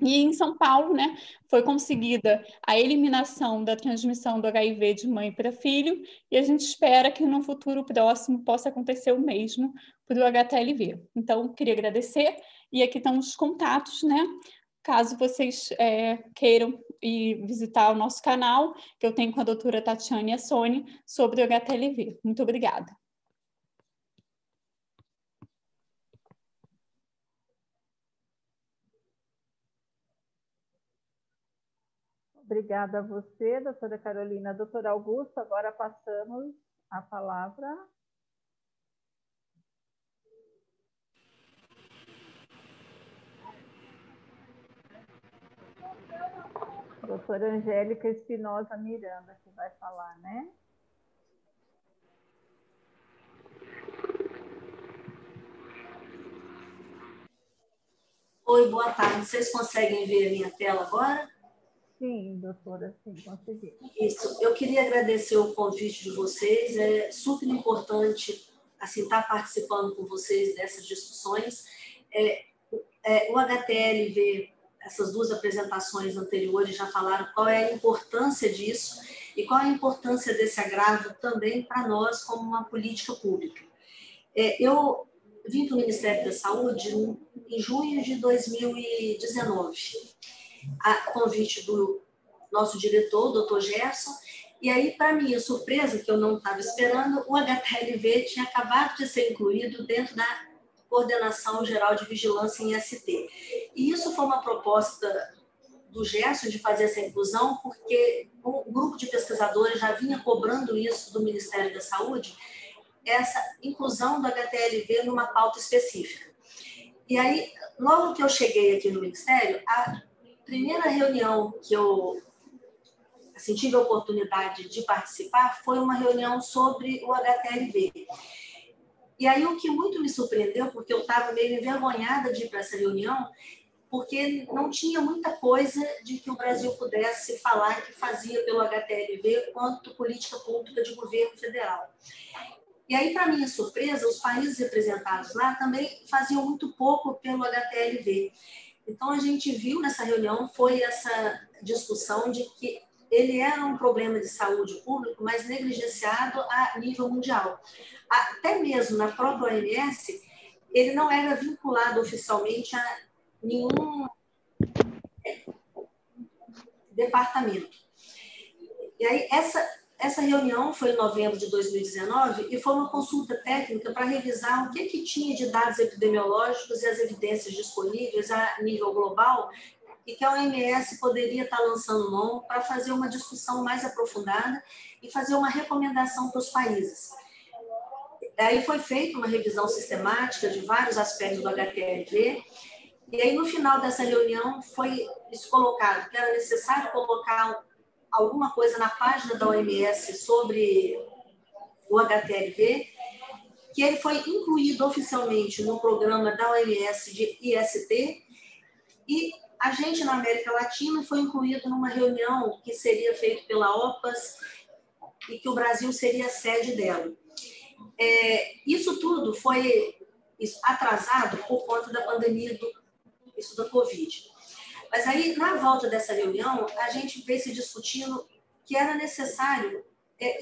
E em São Paulo, né, foi conseguida a eliminação da transmissão do HIV de mãe para filho, e a gente espera que no futuro próximo possa acontecer o mesmo para o HTLV. Então, queria agradecer, e aqui estão os contatos, né, caso vocês queiram ir visitar o nosso canal, que eu tenho com a doutora Tatiane e a Sônia, sobre o HTLV. Muito obrigada.
Obrigada a você, doutora Carolina. Doutor Augusto, agora passamos a palavra. Doutora Angélica Espinosa Miranda, que vai falar, né?
Oi, boa tarde. Vocês conseguem ver a minha tela agora?
Sim, doutora, sim, consegui.
Isso. Eu queria agradecer o convite de vocês. É super importante assim, estar participando com vocês dessas discussões. O HTLV, essas duas apresentações anteriores já falaram qual é a importância disso e qual é a importância desse agravo também para nós como uma política pública. Eu vim para o Ministério da Saúde em junho de 2019, a convite do nosso diretor, o doutor Gerson, e aí, para minha surpresa, que eu não estava esperando, o HTLV tinha acabado de ser incluído dentro da Coordenação Geral de Vigilância em IST. E isso foi uma proposta do Gerson de fazer essa inclusão, porque um grupo de pesquisadores já vinha cobrando isso do Ministério da Saúde, essa inclusão do HTLV numa pauta específica. E aí, logo que eu cheguei aqui no Ministério, a primeira reunião que eu tive a oportunidade de participar foi uma reunião sobre o HTLV. E aí o que muito me surpreendeu, porque eu estava meio envergonhada de ir para essa reunião, porque não tinha muita coisa de que o Brasil pudesse falar que fazia pelo HTLV quanto política pública de governo federal. E aí, para minha surpresa, os países representados lá também faziam muito pouco pelo HTLV. Então, a gente viu nessa reunião, foi essa discussão de que ele era um problema de saúde pública, mas negligenciado a nível mundial. Até mesmo na própria OMS, ele não era vinculado oficialmente a nenhum departamento. E aí, essa reunião foi em novembro de 2019 e foi uma consulta técnica para revisar o que tinha de dados epidemiológicos e as evidências disponíveis a nível global e que a OMS poderia estar lançando mão para fazer uma discussão mais aprofundada e fazer uma recomendação para os países. Aí foi feita uma revisão sistemática de vários aspectos do HTLV, e aí no final dessa reunião foi isso colocado, que era necessário colocar alguma coisa na página da OMS sobre o HTLV, que ele foi incluído oficialmente no programa da OMS de IST, e a gente, na América Latina, foi incluído numa reunião que seria feita pela OPAS e que o Brasil seria a sede dela. Isso tudo foi atrasado por conta da pandemia da Covid. Mas aí, na volta dessa reunião, a gente veio se discutindo que era necessário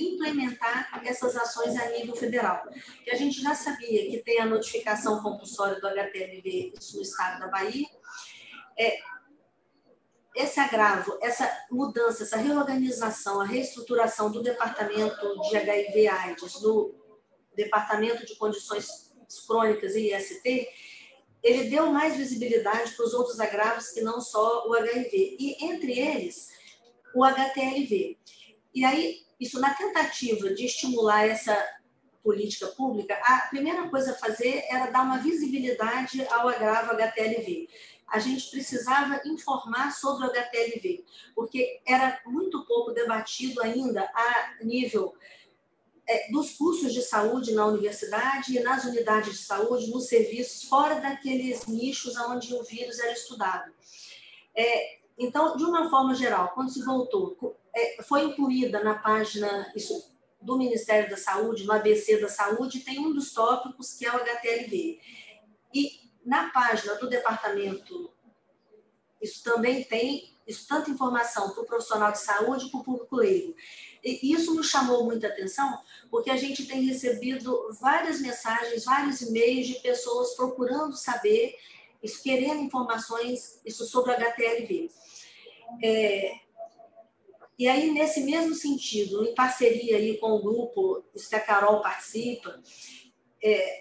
implementar essas ações a nível federal. E a gente já sabia que tem a notificação compulsória do HTLV, isso no estado da Bahia. Esse agravo, essa mudança, essa reorganização, a reestruturação do departamento de HIV/AIDS, do departamento de condições crônicas e IST, ele deu mais visibilidade para os outros agravos que não só o HIV, e entre eles o HTLV. E aí, isso na tentativa de estimular essa política pública, a primeira coisa a fazer era dar uma visibilidade ao agravo HTLV. A gente precisava informar sobre o HTLV, porque era muito pouco debatido ainda a nível dos cursos de saúde na universidade e nas unidades de saúde, nos serviços, fora daqueles nichos onde o vírus era estudado. Então, de uma forma geral, quando se voltou, foi incluída na página do Ministério da Saúde, no ABC da Saúde, tem um dos tópicos que é o HTLV. E na página do departamento, isso também tem tanta informação para o profissional de saúde e para o público leigo. E isso nos chamou muita atenção, porque a gente tem recebido várias mensagens, vários e-mails de pessoas procurando saber, querendo informações sobre o HTLV. E aí, nesse mesmo sentido, em parceria aí com o grupo, isso que a Carol participa,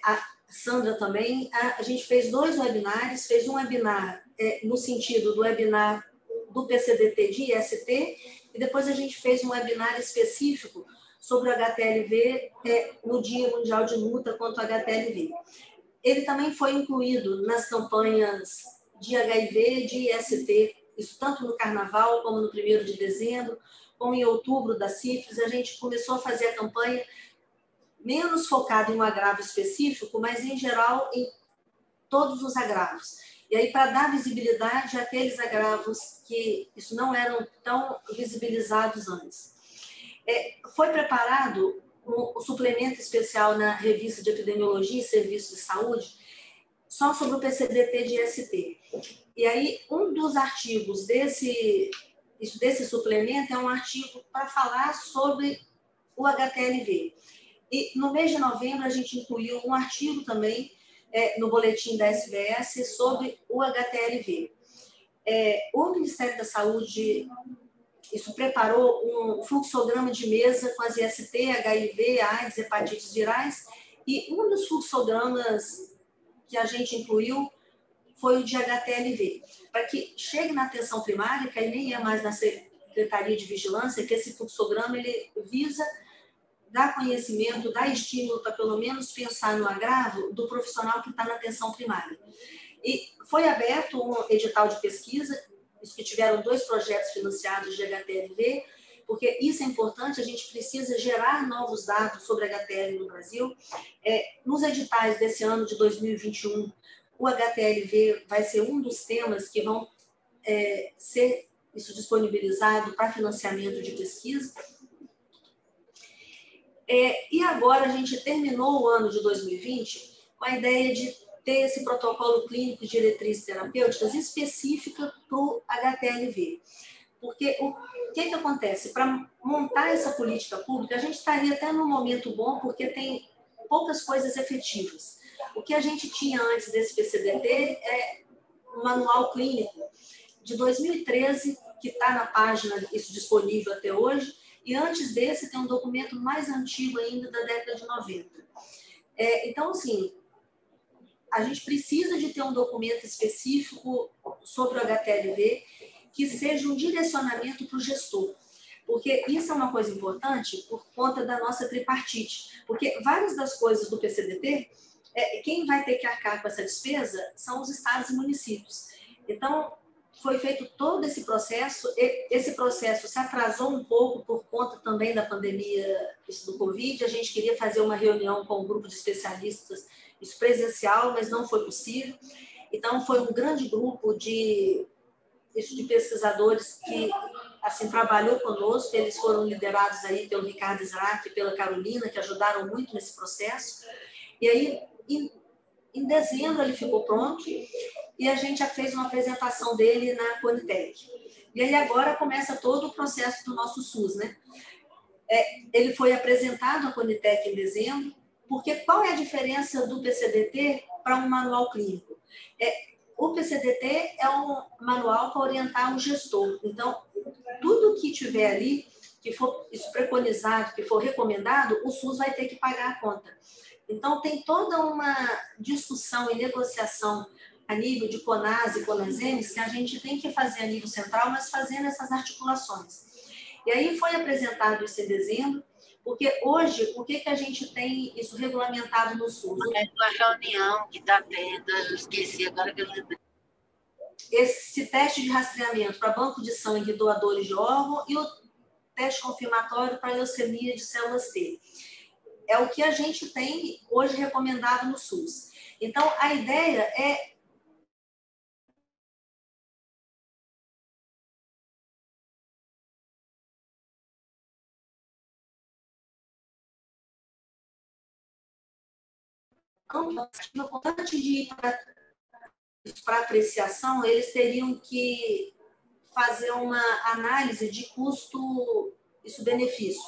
a Sandra também, a gente fez 2 webinários, fez um webinar no sentido do webinar do PCDT de IST, e depois a gente fez um webinar específico sobre o HTLV no Dia Mundial de Luta contra o HTLV. Ele também foi incluído nas campanhas de HIV, de IST, isso tanto no Carnaval, como no 1º de dezembro, como em outubro da sífilis. A gente começou a fazer a campanha menos focada em um agravo específico, mas, em geral, em todos os agravos. E aí, para dar visibilidade àqueles agravos que isso não eram tão visibilizados antes. Foi preparado um suplemento especial na revista de Epidemiologia e Serviços de Saúde, só sobre o PCDT de IST. E aí, um dos artigos desse suplemento é um artigo para falar sobre o HTLV. E no mês de novembro, a gente incluiu um artigo também no boletim da SBS sobre o HTLV. O Ministério da Saúde preparou um fluxograma de mesa com as IST, HIV, AIDS, hepatites virais, e um dos fluxogramas que a gente incluiu foi o de HTLV, para que chegue na atenção primária, que aí nem é mais na Secretaria de Vigilância, que esse fluxograma ele visa dar conhecimento, dar estímulo para pelo menos pensar no agravo do profissional que está na atenção primária. E foi aberto um edital de pesquisa, que tiveram 2 projetos financiados de HTLV, porque isso é importante, a gente precisa gerar novos dados sobre HTLV no Brasil. Nos editais desse ano de 2021, o HTLV vai ser um dos temas que vão ser disponibilizado para financiamento de pesquisa. E agora a gente terminou o ano de 2020 com a ideia de ter esse protocolo clínico de diretrizes terapêuticas específica para o HTLV. Porque o que acontece? Para montar essa política pública, a gente estaria até num momento bom, porque tem poucas coisas efetivas. O que a gente tinha antes desse PCDT é um manual clínico de 2013, que está na página, isso disponível até hoje, e antes desse tem um documento mais antigo ainda, da década de 90. Então, assim, a gente precisa de ter um documento específico sobre o HTLV que seja um direcionamento para o gestor. Porque isso é uma coisa importante por conta da nossa tripartite. Porque várias das coisas do PCDT, quem vai ter que arcar com essa despesa são os estados e municípios. Então, foi feito todo esse processo se atrasou um pouco por conta também da pandemia do Covid. A gente queria fazer uma reunião com um grupo de especialistas, isso presencial, mas não foi possível. Então, foi um grande grupo de pesquisadores que assim, trabalhou conosco. Eles foram liderados aí pelo Ricardo Israq e pela Carolina, que ajudaram muito nesse processo. E aí, em dezembro, ele ficou pronto e a gente já fez uma apresentação dele na Conitec. E aí agora começa todo o processo do nosso SUS, né? Ele foi apresentado à Conitec em dezembro, porque qual é a diferença do PCDT para um manual clínico? O PCDT é um manual para orientar o gestor. Então, tudo que tiver ali, que for isso preconizado, que for recomendado, o SUS vai ter que pagar a conta. Então, tem toda uma discussão e negociação a nível de CONAS e CONASEMES que a gente tem que fazer a nível central, mas fazendo essas articulações. E aí foi apresentado isso em dezembro, porque hoje, o que a gente tem isso regulamentado no SUS?
Uma reunião que está tendo, eu esqueci agora que eu lembrei.
Esse teste de rastreamento para banco de sangue e doadores de órgão e o teste confirmatório para leucemia de células T. É o que a gente tem hoje recomendado no SUS. Então, a ideia é antes de ir para apreciação, eles teriam que fazer uma análise de custo-benefício.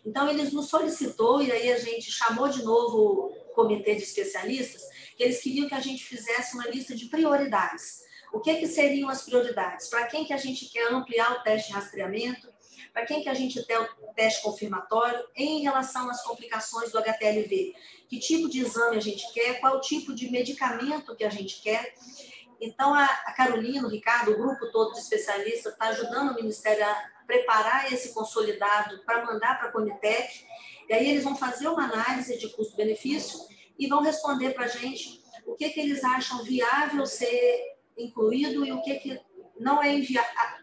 Então, eles nos solicitou, e aí a gente chamou de novo o comitê de especialistas, que eles queriam que a gente fizesse uma lista de prioridades. O que seriam as prioridades? Para quem que a gente quer ampliar o teste de rastreamento? Para quem que a gente tem o teste confirmatório? Em relação às complicações do HTLV, que tipo de exame a gente quer? Qual o tipo de medicamento que a gente quer? Então, a Carolina, o Ricardo, o grupo todo de especialistas está ajudando o Ministério a preparar esse consolidado para mandar para a Conitec, e aí eles vão fazer uma análise de custo-benefício e vão responder para a gente o que eles acham viável ser incluído e o que não é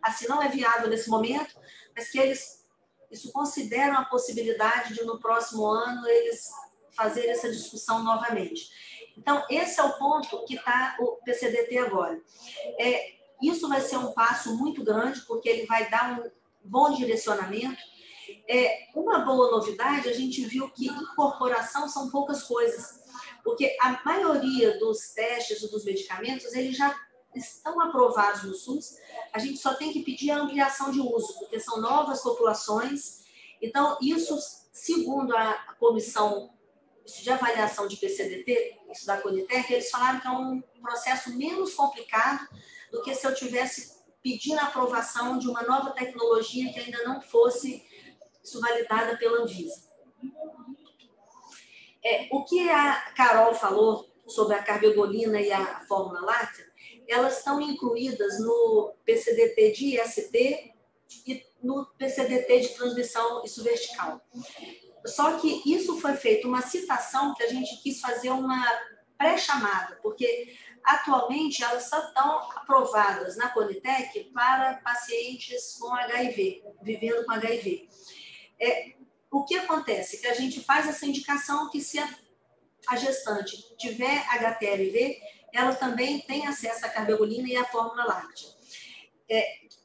assim, não é viável nesse momento, mas que eles isso consideram a possibilidade de no próximo ano eles fazerem essa discussão novamente. Então, esse é o ponto que está o PCDT agora. Isso vai ser um passo muito grande, porque ele vai dar um bom direcionamento. Uma boa novidade, a gente viu que incorporação são poucas coisas, porque a maioria dos testes e dos medicamentos, eles já estão aprovados no SUS, a gente só tem que pedir a ampliação de uso, porque são novas populações. Então, isso, segundo a comissão de avaliação de PCDT, isso da Conitec, eles falaram que é um processo menos complicado do que se eu tivesse pedindo a aprovação de uma nova tecnologia que ainda não fosse validada pela Anvisa. O que a Carol falou sobre a carbegolina e a fórmula láctea, elas estão incluídas no PCDT de IST e no PCDT de transmissão vertical. Só que isso foi feito uma citação que a gente quis fazer uma pré-chamada, porque atualmente elas só estão aprovadas na Conitec para pacientes com HIV, vivendo com HIV. O que acontece? Que a gente faz essa indicação que se a gestante tiver HTLV, ela também tem acesso à carbegolina e à fórmula láctea.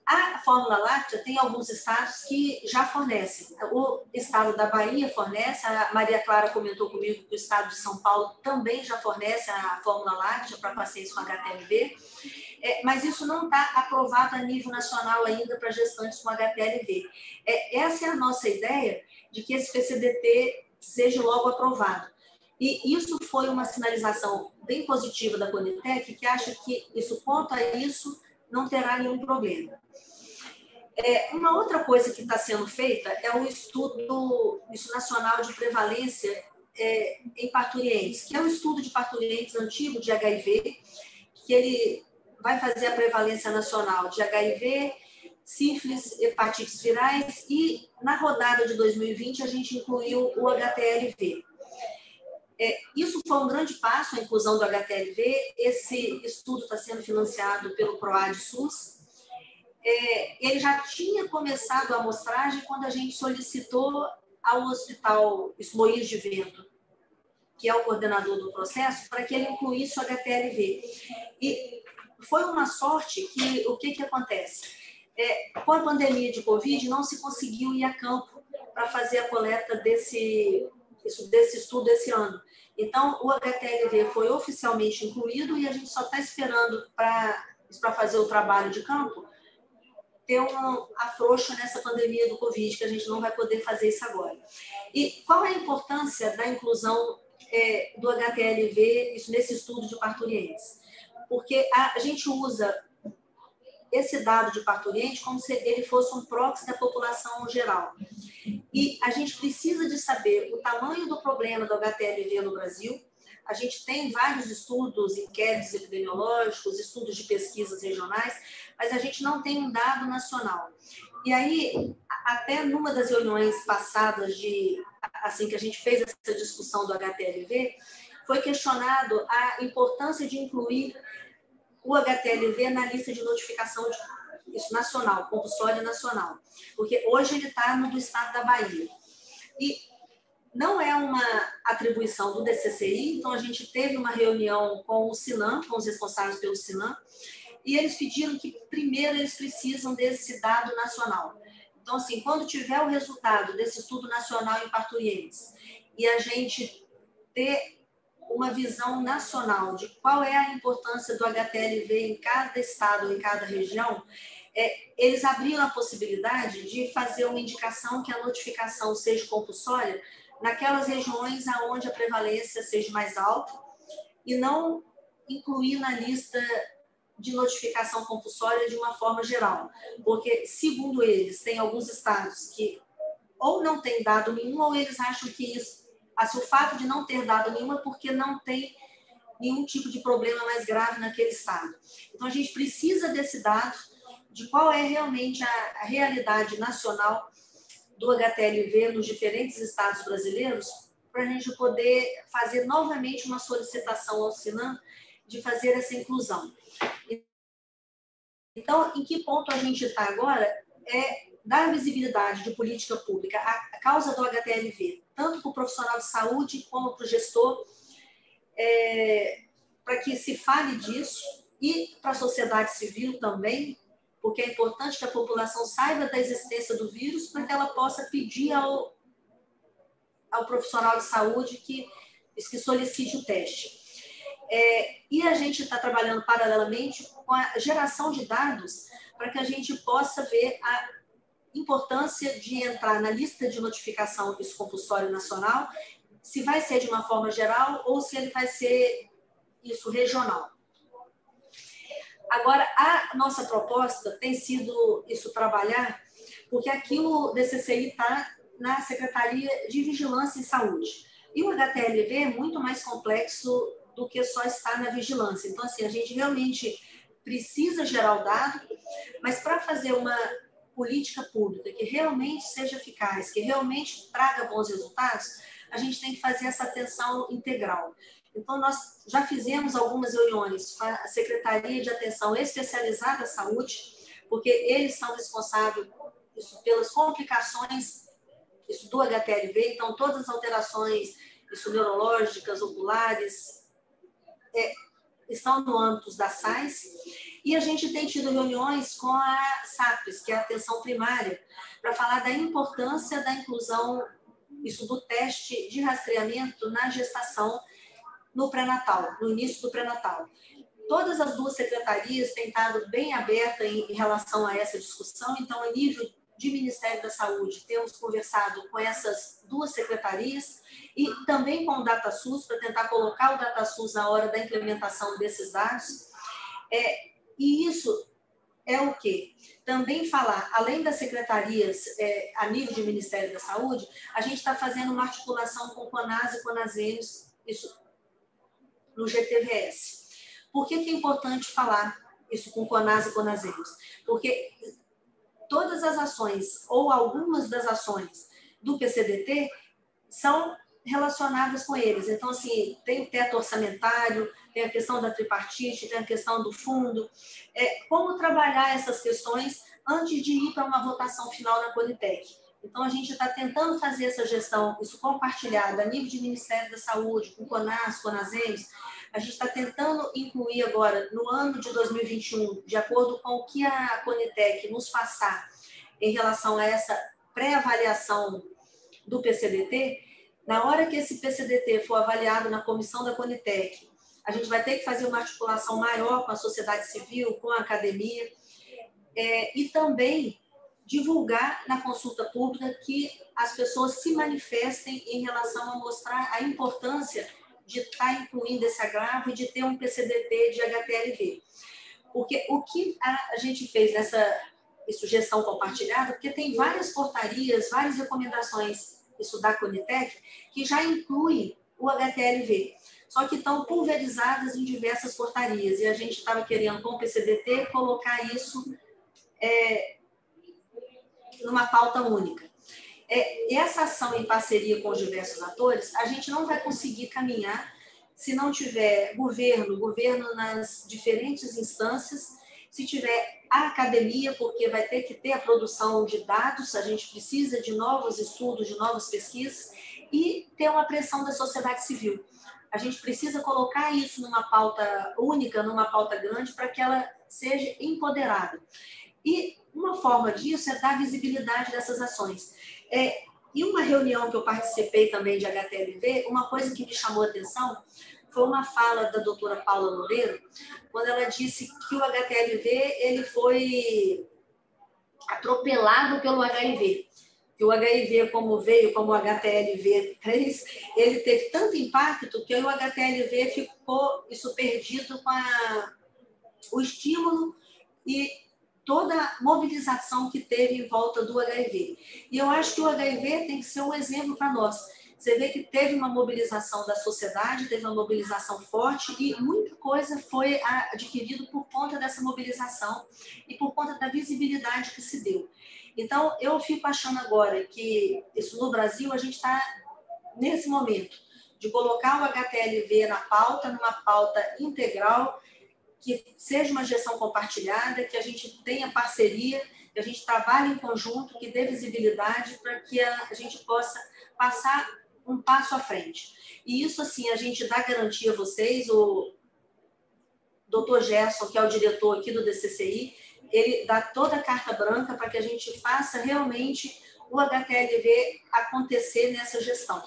A fórmula láctea tem alguns estados que já fornecem. O estado da Bahia fornece, a Maria Clara comentou comigo que o estado de São Paulo também já fornece a fórmula láctea para pacientes com HTLV, mas isso não está aprovado a nível nacional ainda para gestantes com HTLV. Essa é a nossa ideia de que esse PCDT seja logo aprovado. E isso foi uma sinalização bem positiva da Conitec, que acha que isso, quanto a isso, não terá nenhum problema. Uma outra coisa que está sendo feita é o estudo nacional de prevalência em parturientes, que é um estudo de parturientes antigo de HIV, que ele vai fazer a prevalência nacional de HIV, sífilis, hepatites virais, e na rodada de 2020 a gente incluiu o HTLV. Isso foi um grande passo, a inclusão do HTLV. Esse estudo está sendo financiado pelo PROAD SUS. Ele já tinha começado a amostragem quando a gente solicitou ao Hospital Moinhos de Vento, que é o coordenador do processo, para que ele incluísse o HTLV. E foi uma sorte que o que acontece? Com a pandemia de Covid, não se conseguiu ir a campo para fazer a coleta desse estudo esse ano. Então, o HTLV foi oficialmente incluído e a gente só está esperando para fazer o trabalho de campo ter um afrouxo nessa pandemia do Covid, que a gente não vai poder fazer isso agora. E qual é a importância da inclusão do HTLV nesse estudo de parturientes? Porque a gente usa esse dado de parturiente como se ele fosse um proxy da população geral. E a gente precisa de saber o tamanho do problema do HTLV no Brasil. A gente tem vários estudos, inquéritos epidemiológicos, estudos de pesquisas regionais, mas a gente não tem um dado nacional. E aí, até numa das reuniões passadas, assim que a gente fez essa discussão do HTLV, foi questionado a importância de incluir o HTLV na lista de notificação nacional, compulsória nacional, porque hoje ele está no do estado da Bahia. E não é uma atribuição do DCCI, então a gente teve uma reunião com o SINAM, com os responsáveis pelo SINAM, e eles pediram que primeiro eles precisam desse dado nacional. Então, assim, quando tiver o resultado desse estudo nacional em parturientes e a gente ter uma visão nacional de qual é a importância do HTLV em cada estado, em cada região, eles abriram a possibilidade de fazer uma indicação que a notificação seja compulsória naquelas regiões onde a prevalência seja mais alta e não incluir na lista de notificação compulsória de uma forma geral. Porque, segundo eles, tem alguns estados que ou não tem dado nenhum ou eles acham que isso, assim, o fato de não ter dado nenhuma é porque não tem nenhum tipo de problema mais grave naquele estado. Então, a gente precisa desse dado de qual é realmente a realidade nacional do HTLV nos diferentes estados brasileiros, para a gente poder fazer novamente uma solicitação ao Sinan de fazer essa inclusão. Então, em que ponto a gente está agora é dar visibilidade de política pública à causa do HTLV, tanto para o profissional de saúde como para o gestor, para que se fale disso, e para a sociedade civil também, porque é importante que a população saiba da existência do vírus para que ela possa pedir ao profissional de saúde que solicite o teste. E a gente está trabalhando paralelamente com a geração de dados para que a gente possa ver a importância de entrar na lista de notificação do compulsório nacional, se vai ser de uma forma geral ou se ele vai ser isso regional. Agora, a nossa proposta tem sido isso trabalhar, porque aqui o DCCI está na Secretaria de Vigilância em Saúde. E o HTLV é muito mais complexo do que só estar na vigilância. Então, assim, a gente realmente precisa gerar o dado, mas para fazer uma política pública que realmente seja eficaz, que realmente traga bons resultados, a gente tem que fazer essa atenção integral. Então, nós já fizemos algumas reuniões com a Secretaria de Atenção Especializada à Saúde, porque eles são responsáveis pelas complicações do HTLV, então todas as alterações neurológicas, oculares, estão no âmbito da SAIS, e a gente tem tido reuniões com a SAPES, que é a atenção primária, para falar da importância da inclusão do teste de rastreamento na gestação, no pré-natal, no início do pré-natal. Todas as duas secretarias têm estado bem abertas em relação a essa discussão, então, a nível de Ministério da Saúde, temos conversado com essas duas secretarias e também com o DataSUS, para tentar colocar o DataSUS na hora da implementação desses dados. E isso é o quê? Também falar, além das secretarias a nível de Ministério da Saúde, a gente está fazendo uma articulação com o CONAS e CONASEMES, isso no GTVS. Por que é importante falar isso com o CONAS e CONASEMES? Porque todas as ações, ou algumas das ações do PCDT, são relacionadas com eles. Então, assim, tem o teto orçamentário, tem a questão da tripartite, tem a questão do fundo. Como trabalhar essas questões antes de ir para uma votação final na Conitec. Então, a gente está tentando fazer essa gestão, isso compartilhado a nível de Ministério da Saúde, com o CONAS, CONASEMES. A gente está tentando incluir agora, no ano de 2021, de acordo com o que a Conitec nos passar em relação a essa pré-avaliação do PCDT, na hora que esse PCDT for avaliado na comissão da Conitec, a gente vai ter que fazer uma articulação maior com a sociedade civil, com a academia, e também divulgar na consulta pública que as pessoas se manifestem em relação a mostrar a importância de estar incluindo esse agravo e de ter um PCDT de HTLV. Porque o que a gente fez nessa gestão compartilhada, porque tem várias portarias, várias recomendações da Conitec, que já inclui o HTLV, só que estão pulverizadas em diversas portarias, e a gente estava querendo, com o PCDT, colocar isso numa pauta única. Essa ação em parceria com os diversos atores, a gente não vai conseguir caminhar se não tiver governo nas diferentes instâncias, se tiver a academia, porque vai ter que ter a produção de dados, a gente precisa de novos estudos, de novas pesquisas, e ter uma pressão da sociedade civil. A gente precisa colocar isso numa pauta única, numa pauta grande, para que ela seja empoderada. E uma forma disso é dar visibilidade dessas ações. E uma reunião que eu participei também de HTLV, uma coisa que me chamou a atenção foi uma fala da doutora Paula Loureiro, quando ela disse que o HTLV ele foi atropelado pelo HIV. Que o HIV, como veio como o HTLV3, ele teve tanto impacto que o HTLV ficou perdido com o estímulo e toda a mobilização que teve em volta do HIV. E eu acho que o HIV tem que ser um exemplo para nós. você vê que teve uma mobilização da sociedade, teve uma mobilização forte e muita coisa foi adquirido por conta dessa mobilização e por conta da visibilidade que se deu. Então, eu fico achando agora que isso no Brasil, a gente está nesse momento de colocar o HTLV na pauta, numa pauta integral, que seja uma gestão compartilhada, que a gente tenha parceria, que a gente trabalhe em conjunto, que dê visibilidade para que a gente possa passar um passo à frente. E isso, assim, a gente dá garantia a vocês, o Dr. Gerson, que é o diretor aqui do DCCI, ele dá toda a carta branca para que a gente faça realmente o HTLV acontecer nessa gestão.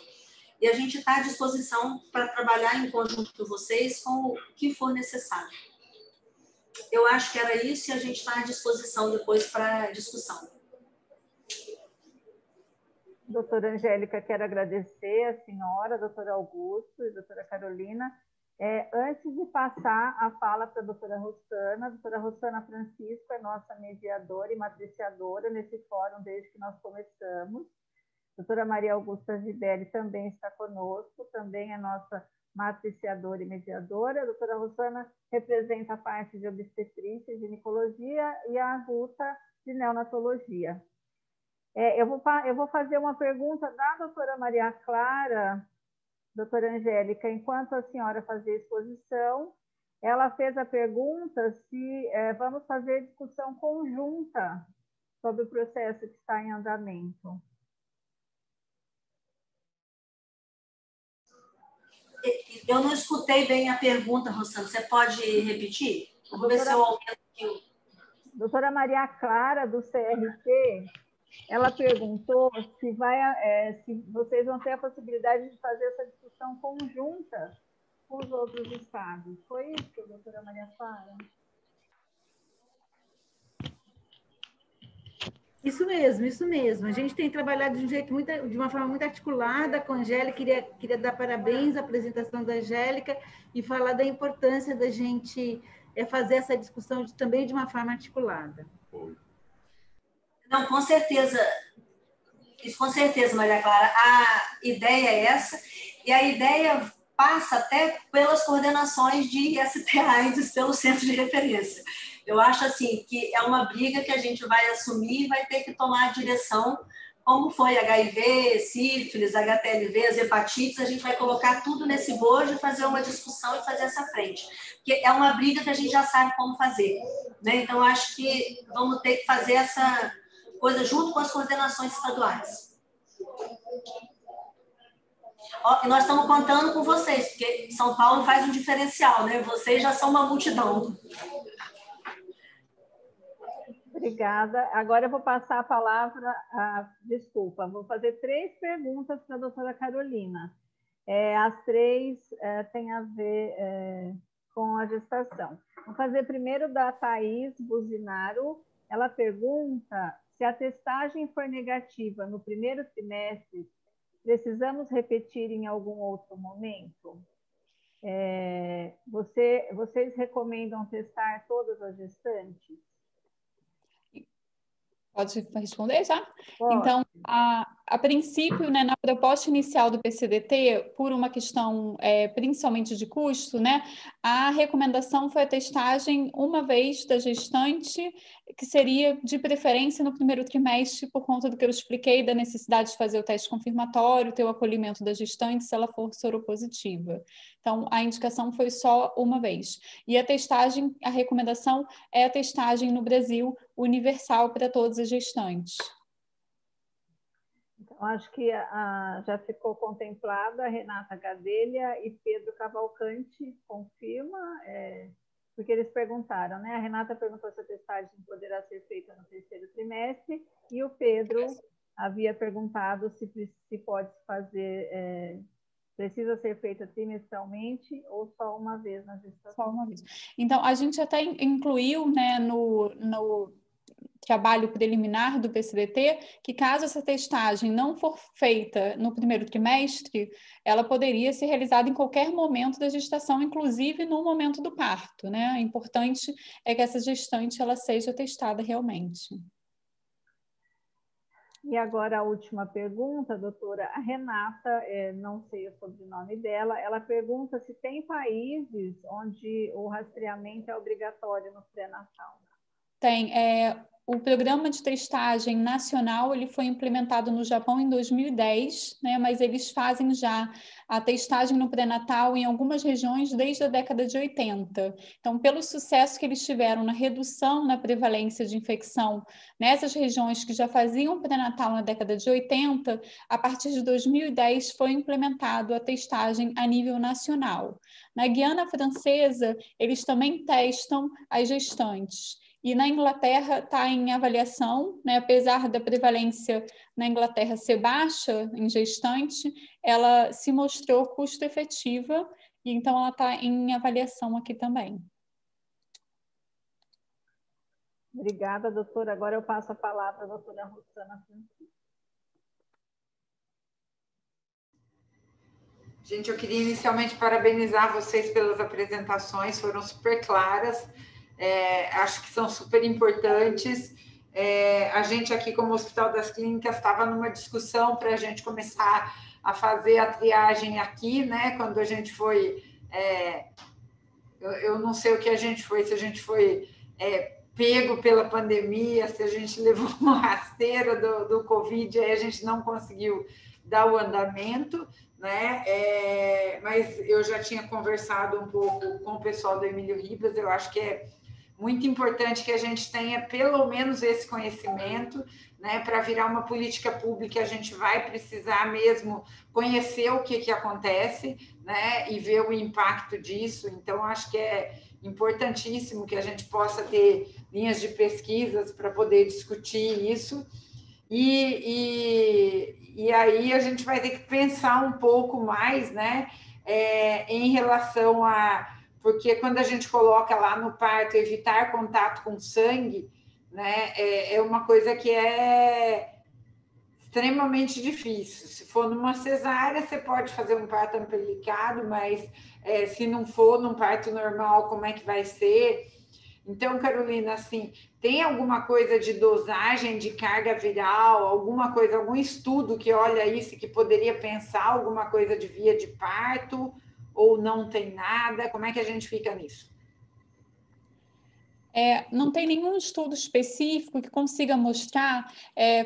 E a gente está à disposição para trabalhar em conjunto com vocês com o que for necessário. Eu acho que era isso e a gente está à disposição depois para discussão.
Doutora Angélica, quero agradecer a senhora, doutora Augusto e doutora Carolina. Antes de passar a fala para a doutora Rossana Francisco é nossa mediadora e matriciadora nesse fórum desde que nós começamos. Doutora Maria Augusta Gibelli também está conosco, também é nossa matriciadora e mediadora. A doutora Rossana representa a parte de obstetrícia e ginecologia e a Ruta de neonatologia. Eu vou fazer uma pergunta da doutora Maria Clara, doutora Angélica, enquanto a senhora fazia a exposição, ela fez a pergunta se vamos fazer discussão conjunta sobre o processo que está em andamento.
Eu não escutei bem a pergunta, Rossana. Você pode repetir? Eu vou ver se eu aumento aqui.
Doutora Maria Clara, do CRT, ela perguntou se vocês vão ter a possibilidade de fazer essa discussão conjunta com os outros estados. Foi isso, doutora Maria Clara?
Isso mesmo. A gente tem trabalhado de uma forma muito articulada com a Angélica. Queria dar parabéns à apresentação da Angélica e falar da importância da gente fazer essa discussão também de uma forma articulada.
Não, com certeza. Isso com certeza, Maria Clara. A ideia é essa, e a ideia passa até pelas coordenações de ST/AIDS pelo centro de referência. Eu acho assim que é uma briga que a gente vai assumir e vai ter que tomar a direção, como foi HIV, sífilis, HTLV, as hepatites, a gente vai colocar tudo nesse bojo, fazer uma discussão e fazer essa frente. Porque é uma briga que a gente já sabe como fazer, né? Então, acho que vamos ter que fazer essa coisa junto com as coordenações estaduais. E nós estamos contando com vocês, porque São Paulo faz um diferencial, né? Vocês já são uma multidão.
Obrigada. Agora eu vou passar a palavra, desculpa, vou fazer 3 perguntas para a doutora Carolina. As 3 têm a ver com a gestação. Vou fazer primeiro da Thaís Buzinaro. Ela pergunta se a testagem for negativa no primeiro trimestre, precisamos repetir em algum outro momento? Vocês recomendam testar todas as gestantes?
Pode responder já?
Pode.
Então, a princípio, né, na proposta inicial do PCDT, por uma questão principalmente de custo, né, a recomendação foi a testagem uma vez da gestante, que seria de preferência no primeiro trimestre, por conta do que eu expliquei, da necessidade de fazer o teste confirmatório, ter o acolhimento da gestante se ela for soropositiva. Então, a indicação foi só uma vez. E a testagem, a recomendação é a testagem no Brasil universal para todas as gestantes.
Então, acho que já ficou contemplada a Renata Gadelha e Pedro Cavalcante, confirma, porque eles perguntaram, né? A Renata perguntou se a testagem poderá ser feita no terceiro trimestre e o Pedro havia perguntado se pode fazer... precisa ser feita trimestralmente ou só uma vez na gestação?
Só uma vez. Então, a gente até incluiu, né, no trabalho preliminar do PCDT, que caso essa testagem não for feita no primeiro trimestre, ela poderia ser realizada em qualquer momento da gestação, inclusive no momento do parto, né? O importante é que essa gestante ela seja testada realmente.
E agora a última pergunta, doutora. A Renata, não sei o sobrenome dela, ela pergunta se tem países onde o rastreamento é obrigatório no pré-natal.
Tem. O programa de testagem nacional ele foi implementado no Japão em 2010, né, mas eles fazem já a testagem no pré-natal em algumas regiões desde a década de 80. Então, pelo sucesso que eles tiveram na redução na prevalência de infecção nessas regiões que já faziam pré-natal na década de 80, a partir de 2010 foi implementado a testagem a nível nacional. Na Guiana Francesa, eles também testam as gestantes. E na Inglaterra está em avaliação, né? Apesar da prevalência na Inglaterra ser baixa em gestante, ela se mostrou custo-efetiva e então ela está em avaliação aqui também.
Obrigada, doutora. Agora eu passo a palavra à doutora Rossana Francisco.
Gente, eu queria inicialmente parabenizar vocês pelas apresentações, foram super claras. Acho que são super importantes. A gente aqui, como Hospital das Clínicas, estava numa discussão para a gente começar a fazer a triagem aqui, né? Quando a gente foi... eu não sei o que a gente foi, se a gente foi pego pela pandemia, se a gente levou uma rasteira do Covid, aí a gente não conseguiu dar o andamento, né? Mas eu já tinha conversado um pouco com o pessoal do Emílio Ribas, eu acho que é muito importante que a gente tenha pelo menos esse conhecimento, né, para virar uma política pública, a gente vai precisar mesmo conhecer o que acontece, né, e ver o impacto disso. Então, acho que é importantíssimo que a gente possa ter linhas de pesquisas para poder discutir isso. E aí a gente vai ter que pensar um pouco mais, né, em relação a... Porque quando a gente coloca lá no parto, evitar contato com sangue, né, é uma coisa que é extremamente difícil. Se for numa cesárea, você pode fazer um parto amplificado, mas se não for num parto normal, como é que vai ser? Então, Carolina, assim, tem alguma coisa de dosagem de carga viral, alguma coisa, algum estudo que olha isso, que poderia pensar alguma coisa de via de parto, ou não tem nada? Como é que a gente fica nisso?
Não tem nenhum estudo específico que consiga mostrar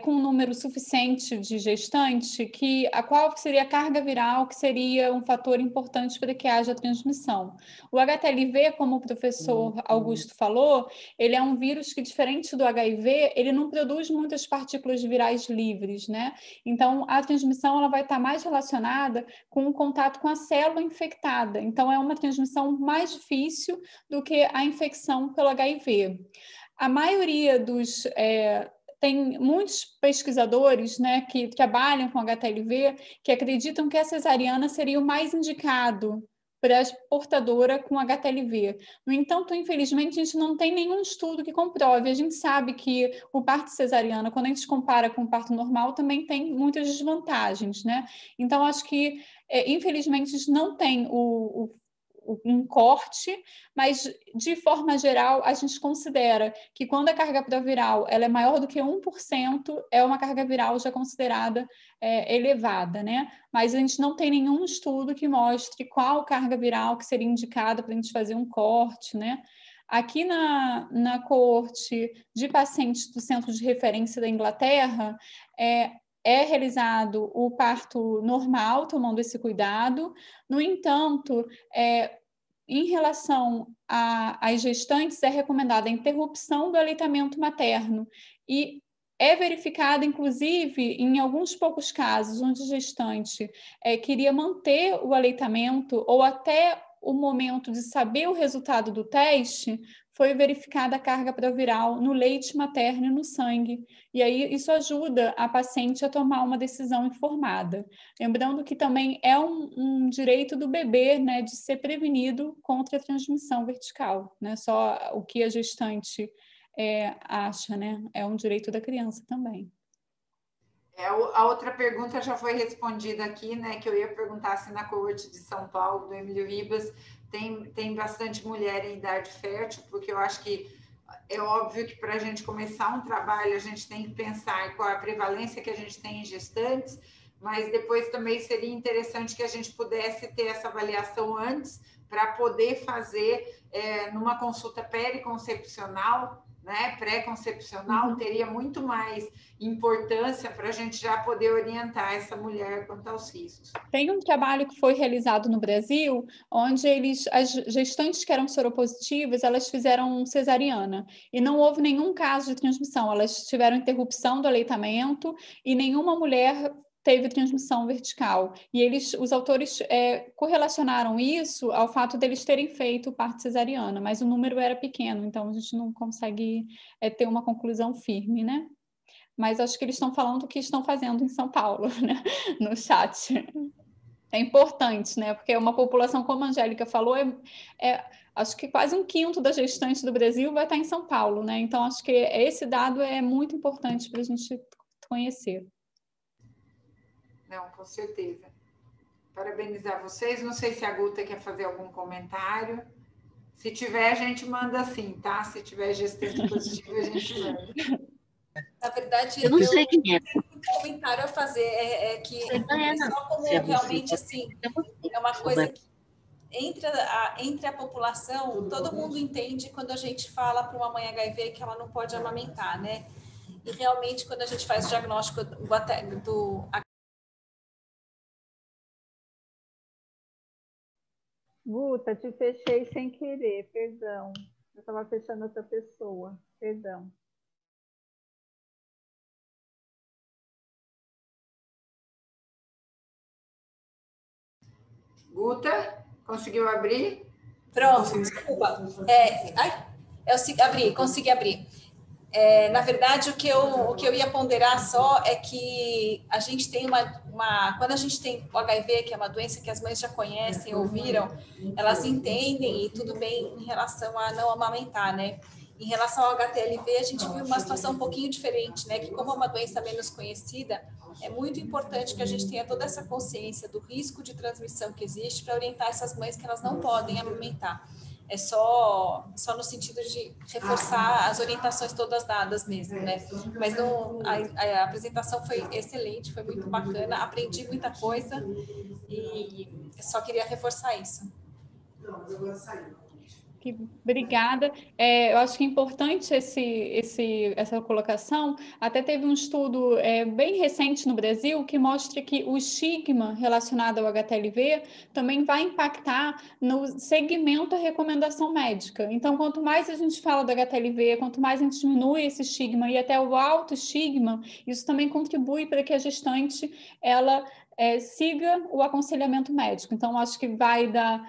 com um número suficiente de gestante qual seria a carga viral que seria um fator importante para que haja transmissão. O HTLV, como o professor Augusto falou, ele é um vírus que, diferente do HIV, ele não produz muitas partículas virais livres, né? Então, a transmissão ela vai estar mais relacionada com o contato com a célula infectada. Então, é uma transmissão mais difícil do que a infecção pelo HIV. A maioria tem muitos pesquisadores, né, que trabalham com HTLV que acreditam que a cesariana seria o mais indicado para a portadora com HTLV. No entanto, infelizmente, a gente não tem nenhum estudo que comprove. A gente sabe que o parto cesariana, quando a gente compara com o parto normal, também tem muitas desvantagens, né? Então, acho que, infelizmente, a gente não tem um corte, mas de forma geral a gente considera que quando a carga proviral ela é maior do que 1%, é uma carga viral já considerada elevada, né? Mas a gente não tem nenhum estudo que mostre qual carga viral que seria indicada para a gente fazer um corte, né? Aqui na coorte de pacientes do Centro de Referência da Inglaterra, é realizado o parto normal, tomando esse cuidado. No entanto, em relação às gestantes, é recomendada a interrupção do aleitamento materno e é verificada, inclusive, em alguns poucos casos, onde a gestante queria manter o aleitamento ou até o momento de saber o resultado do teste, foi verificada a carga proviral no leite materno e no sangue. E aí isso ajuda a paciente a tomar uma decisão informada. Lembrando que também é um direito do bebê, né, de ser prevenido contra a transmissão vertical. Não é só o que a gestante acha, né? É um direito da criança também.
A outra pergunta já foi respondida aqui, né? Que eu ia perguntar se na coorte de São Paulo, do Emílio Ribas, tem bastante mulher em idade fértil, porque eu acho que é óbvio que para a gente começar um trabalho, a gente tem que pensar qual é a prevalência que a gente tem em gestantes, mas depois também seria interessante que a gente pudesse ter essa avaliação antes para poder fazer numa consulta periconcepcional, né, pré-concepcional, teria muito mais importância para a gente já poder orientar essa mulher quanto aos riscos.
Tem um trabalho que foi realizado no Brasil, onde as gestantes que eram soropositivas, elas fizeram cesariana, e não houve nenhum caso de transmissão, elas tiveram interrupção do aleitamento, e nenhuma mulher teve transmissão vertical. E os autores correlacionaram isso ao fato deles terem feito parto cesariana, mas o número era pequeno, então a gente não consegue ter uma conclusão firme, né? Mas acho que eles estão falando o que estão fazendo em São Paulo, né? No chat. É importante, né? Porque uma população, como a Angélica falou, acho que quase 1/5 das gestantes do Brasil vai estar em São Paulo, né? Então, acho que esse dado é muito importante para a gente conhecer.
Não, com certeza. Parabenizar vocês. Não sei se a Guta quer fazer algum comentário. Se tiver, a gente manda sim, tá? Se tiver gestante positiva, a gente manda.
Na verdade,
eu não sei quem é.
Um comentário a fazer que só como realmente assim é uma coisa que entre a população, todo mundo entende quando a gente fala para uma mãe HIV que ela não pode amamentar, né? E realmente quando a gente faz o diagnóstico do
Guta, te fechei sem querer, perdão. Eu estava fechando outra pessoa, perdão.
Guta, conseguiu abrir?
Pronto, desculpa. Consegui abrir. Na verdade, o que eu ia ponderar só é que a gente tem quando a gente tem o HIV, que é uma doença que as mães já conhecem, ouviram, elas entendem e tudo bem em relação a não amamentar, né? Em relação ao HTLV, a gente viu uma situação um pouquinho diferente, né? Que como é uma doença menos conhecida, é muito importante que a gente tenha toda essa consciência do risco de transmissão que existe para orientar essas mães que elas não podem amamentar. É só no sentido de reforçar as orientações todas dadas mesmo, né? Mas a apresentação foi excelente, foi muito bacana, aprendi muita coisa e só queria reforçar isso.
Obrigada. Eu acho que é importante essa colocação. Até teve um estudo bem recente no Brasil que mostra que o estigma relacionado ao HTLV também vai impactar no segmento da recomendação médica. Então, quanto mais a gente fala do HTLV, quanto mais a gente diminui esse estigma e até o autoestigma, isso também contribui para que a gestante ela siga o aconselhamento médico. Então, acho que vai da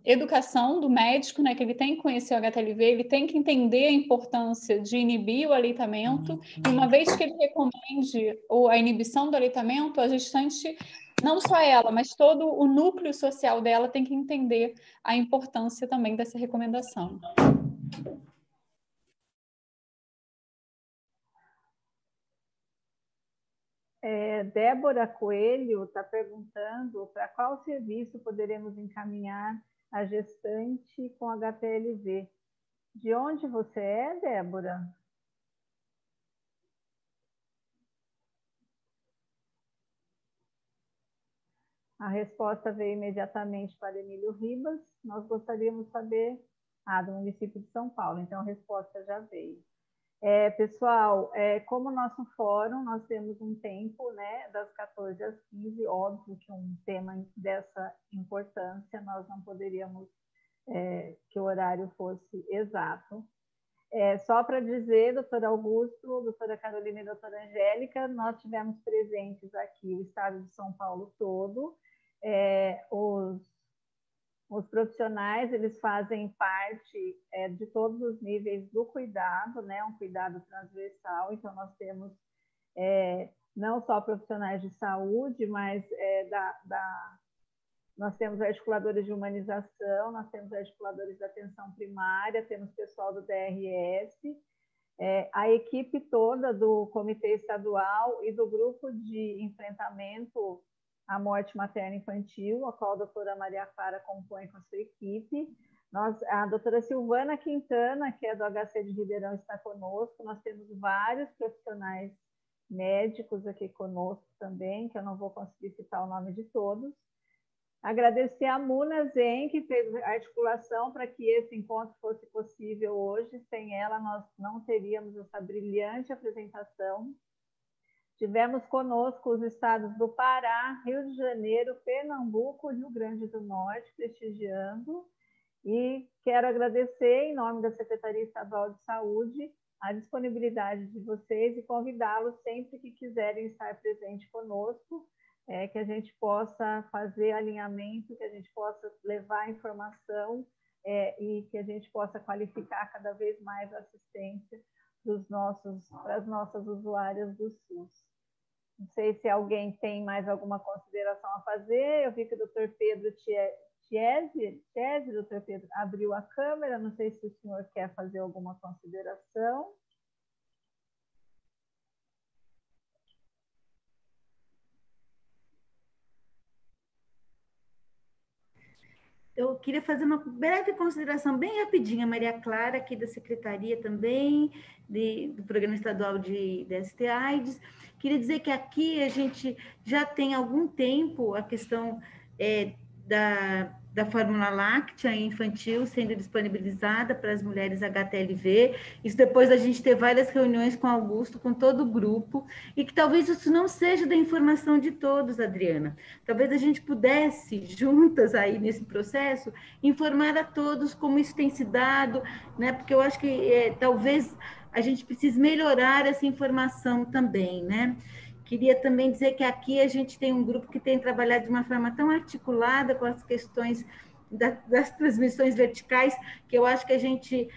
educação do médico, né, que ele tem que conhecer o HTLV, ele tem que entender a importância de inibir o aleitamento, e uma vez que ele recomende a inibição do aleitamento, a gestante, não só ela, mas todo o núcleo social dela tem que entender a importância também dessa recomendação.
Débora Coelho está perguntando para qual serviço poderemos encaminhar a gestante com HTLV. De onde você é, Débora? A resposta veio imediatamente para Emílio Ribas. Nós gostaríamos de saber do município de São Paulo, então a resposta já veio. Pessoal, como nosso fórum, nós temos um tempo, né, das 14 às 15, óbvio que um tema dessa importância, nós não poderíamos que o horário fosse exato. Só para dizer, doutor Augusto, doutora Carolina e doutora Angélica, nós tivemos presentes aqui o estado de São Paulo todo, os profissionais, eles fazem parte de todos os níveis do cuidado, né? Um cuidado transversal, então nós temos não só profissionais de saúde, mas nós temos articuladores de humanização, nós temos articuladores da atenção primária, temos pessoal do DRS, a equipe toda do Comitê Estadual e do Grupo de Enfrentamento à Morte Materna Infantil, a qual a doutora Maria Clara compõe com a sua equipe. A doutora Silvana Quintana, que é do HC de Ribeirão, está conosco. Nós temos vários profissionais médicos aqui conosco também, que eu não vou conseguir citar o nome de todos. Agradecer a Muna Zen, que fez a articulação para que esse encontro fosse possível hoje. Sem ela, nós não teríamos essa brilhante apresentação. Tivemos conosco os estados do Pará, Rio de Janeiro, Pernambuco e Rio Grande do Norte, prestigiando. E quero agradecer, em nome da Secretaria Estadual de Saúde, a disponibilidade de vocês e convidá-los sempre que quiserem estar presente conosco, que a gente possa fazer alinhamento, que a gente possa levar informação e que a gente possa qualificar cada vez mais a assistência para as nossas usuárias do SUS. Não sei se alguém tem mais alguma consideração a fazer. Eu vi que o doutor Pedro Chiesi, doutor Pedro, abriu a câmera. Não sei se o senhor quer fazer alguma consideração.
Eu queria fazer uma breve consideração bem rapidinha, Maria Clara, aqui da Secretaria também, do Programa Estadual de DST-AIDS. Queria dizer que aqui a gente já tem algum tempo a questão da fórmula láctea infantil sendo disponibilizada para as mulheres HTLV, isso depois da gente ter várias reuniões com Augusto, com todo o grupo, e que talvez isso não seja da informação de todos, Adriana. Talvez a gente pudesse, juntas aí nesse processo, informar a todos como isso tem se dado, né? Porque eu acho que talvez a gente precise melhorar essa informação também, né? Queria também dizer que aqui a gente tem um grupo que tem trabalhado de uma forma tão articulada com as questões das transmissões verticais, que eu acho que a gente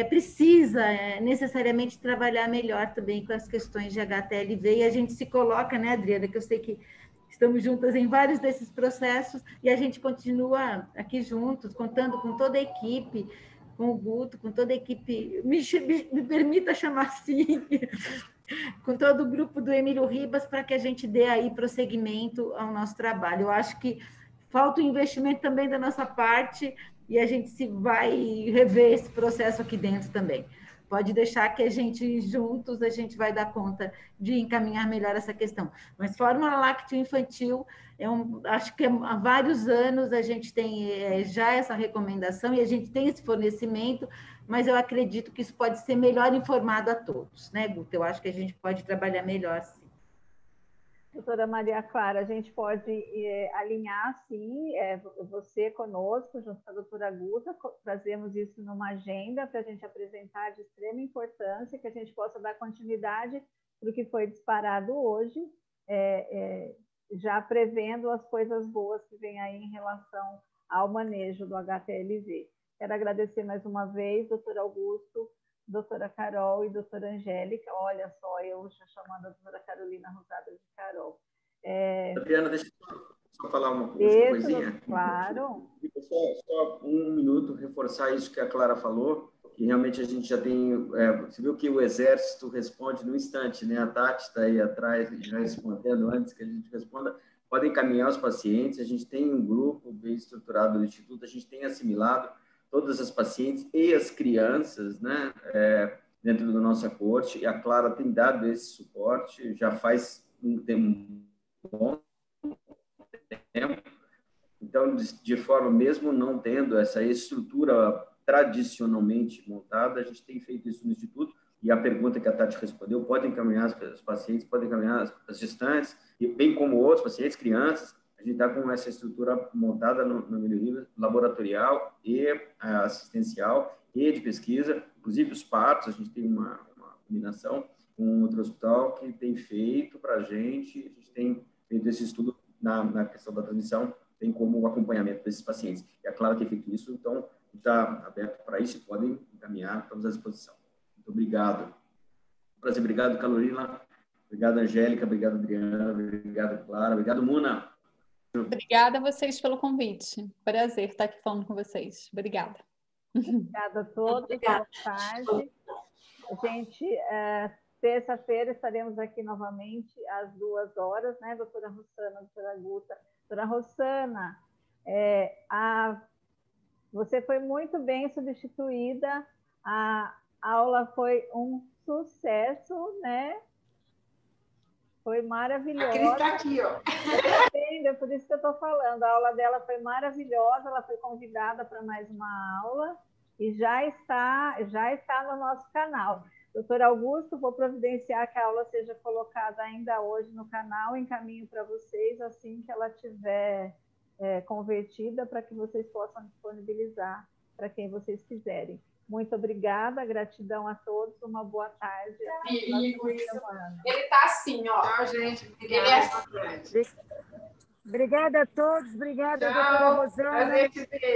precisa necessariamente trabalhar melhor também com as questões de HTLV, e a gente se coloca, né, Adriana, que eu sei que estamos juntas em vários desses processos, e a gente continua aqui juntos, contando com toda a equipe, com o Guto, com toda a equipe, me permita chamar assim, com todo o grupo do Emílio Ribas, para que a gente dê aí prosseguimento ao nosso trabalho. Eu acho que falta o investimento também da nossa parte e a gente se vai rever esse processo aqui dentro também. Pode deixar que a gente, juntos, a gente vai dar conta de encaminhar melhor essa questão. Mas fórmula láctea infantil, acho que há vários anos a gente tem já essa recomendação e a gente tem esse fornecimento, mas eu acredito que isso pode ser melhor informado a todos, né, Guto? Eu acho que a gente pode trabalhar melhor, sim.
Doutora Maria Clara, a gente pode alinhar, sim, você conosco, junto com a doutora Guta, trazemos isso numa agenda para a gente apresentar de extrema importância, que a gente possa dar continuidade para o que foi disparado hoje, já prevendo as coisas boas que vêm aí em relação ao manejo do HTLV. Quero agradecer mais uma vez, doutor Augusto, doutora Carol e doutora Angélica. Olha só, eu já chamando a doutora Carolina Rosada de Carol.
Adriana, deixa eu só falar uma coisinha.
Claro.
Só um minuto, reforçar isso que a Clara falou, que realmente a gente já tem... você viu que o Exército responde no instante, né? A Tati está aí atrás, já respondendo antes que a gente responda. Podem encaminhar os pacientes, a gente tem um grupo bem estruturado no Instituto, a gente tem assimilado todas as pacientes e as crianças, né, dentro da nossa corte, e a Clara tem dado esse suporte, já faz um bom tempo. Então, de forma, mesmo não tendo essa estrutura tradicionalmente montada, a gente tem feito isso no Instituto, e a pergunta que a Tati respondeu, podem encaminhar os pacientes, podem encaminhar as gestantes, e bem como outros pacientes, crianças. A gente está com essa estrutura montada no Emílio laboratorial e assistencial e de pesquisa, inclusive os partos, a gente tem uma combinação com outro hospital que tem feito para a gente tem feito esse estudo na questão da transmissão, tem como o acompanhamento desses pacientes. E a Clara tem feito isso, então está aberto para isso e podem encaminhar, estamos à disposição. Muito obrigado. Prazer, obrigado, Carolina, obrigado, Angélica, obrigado, Adriana, obrigado, Clara, obrigado, Muna.
Obrigada a vocês pelo convite. Prazer estar aqui falando com vocês. Obrigada.
Obrigada a todos. Boa tarde. Gente, terça-feira estaremos aqui novamente às 2h, né, doutora Rossana, doutora Guta. Doutora Rossana, Você foi muito bem substituída, a aula foi um sucesso, né? Foi maravilhosa.
A Cris está aqui, ó.
É por isso que eu estou falando. A aula dela foi maravilhosa, ela foi convidada para mais uma aula e já está no nosso canal. Doutor Augusto, vou providenciar que a aula seja colocada ainda hoje no canal, encaminho para vocês assim que ela estiver convertida, para que vocês possam disponibilizar para quem vocês quiserem. Muito obrigada, gratidão a todos, uma boa tarde.
Perigo isso. Ele está assim, ó.
Tchau, gente.
Obrigada a todos, obrigada, doutora Rosana.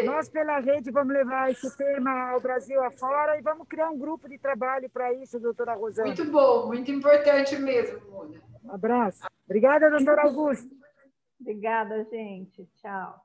Nós, pela rede, vamos levar esse tema ao Brasil afora e vamos criar um grupo de trabalho para isso, doutora Rosana.
Muito bom, muito importante mesmo, Mona.
Um abraço. Obrigada, doutor Augusto.
Obrigada, gente. Tchau.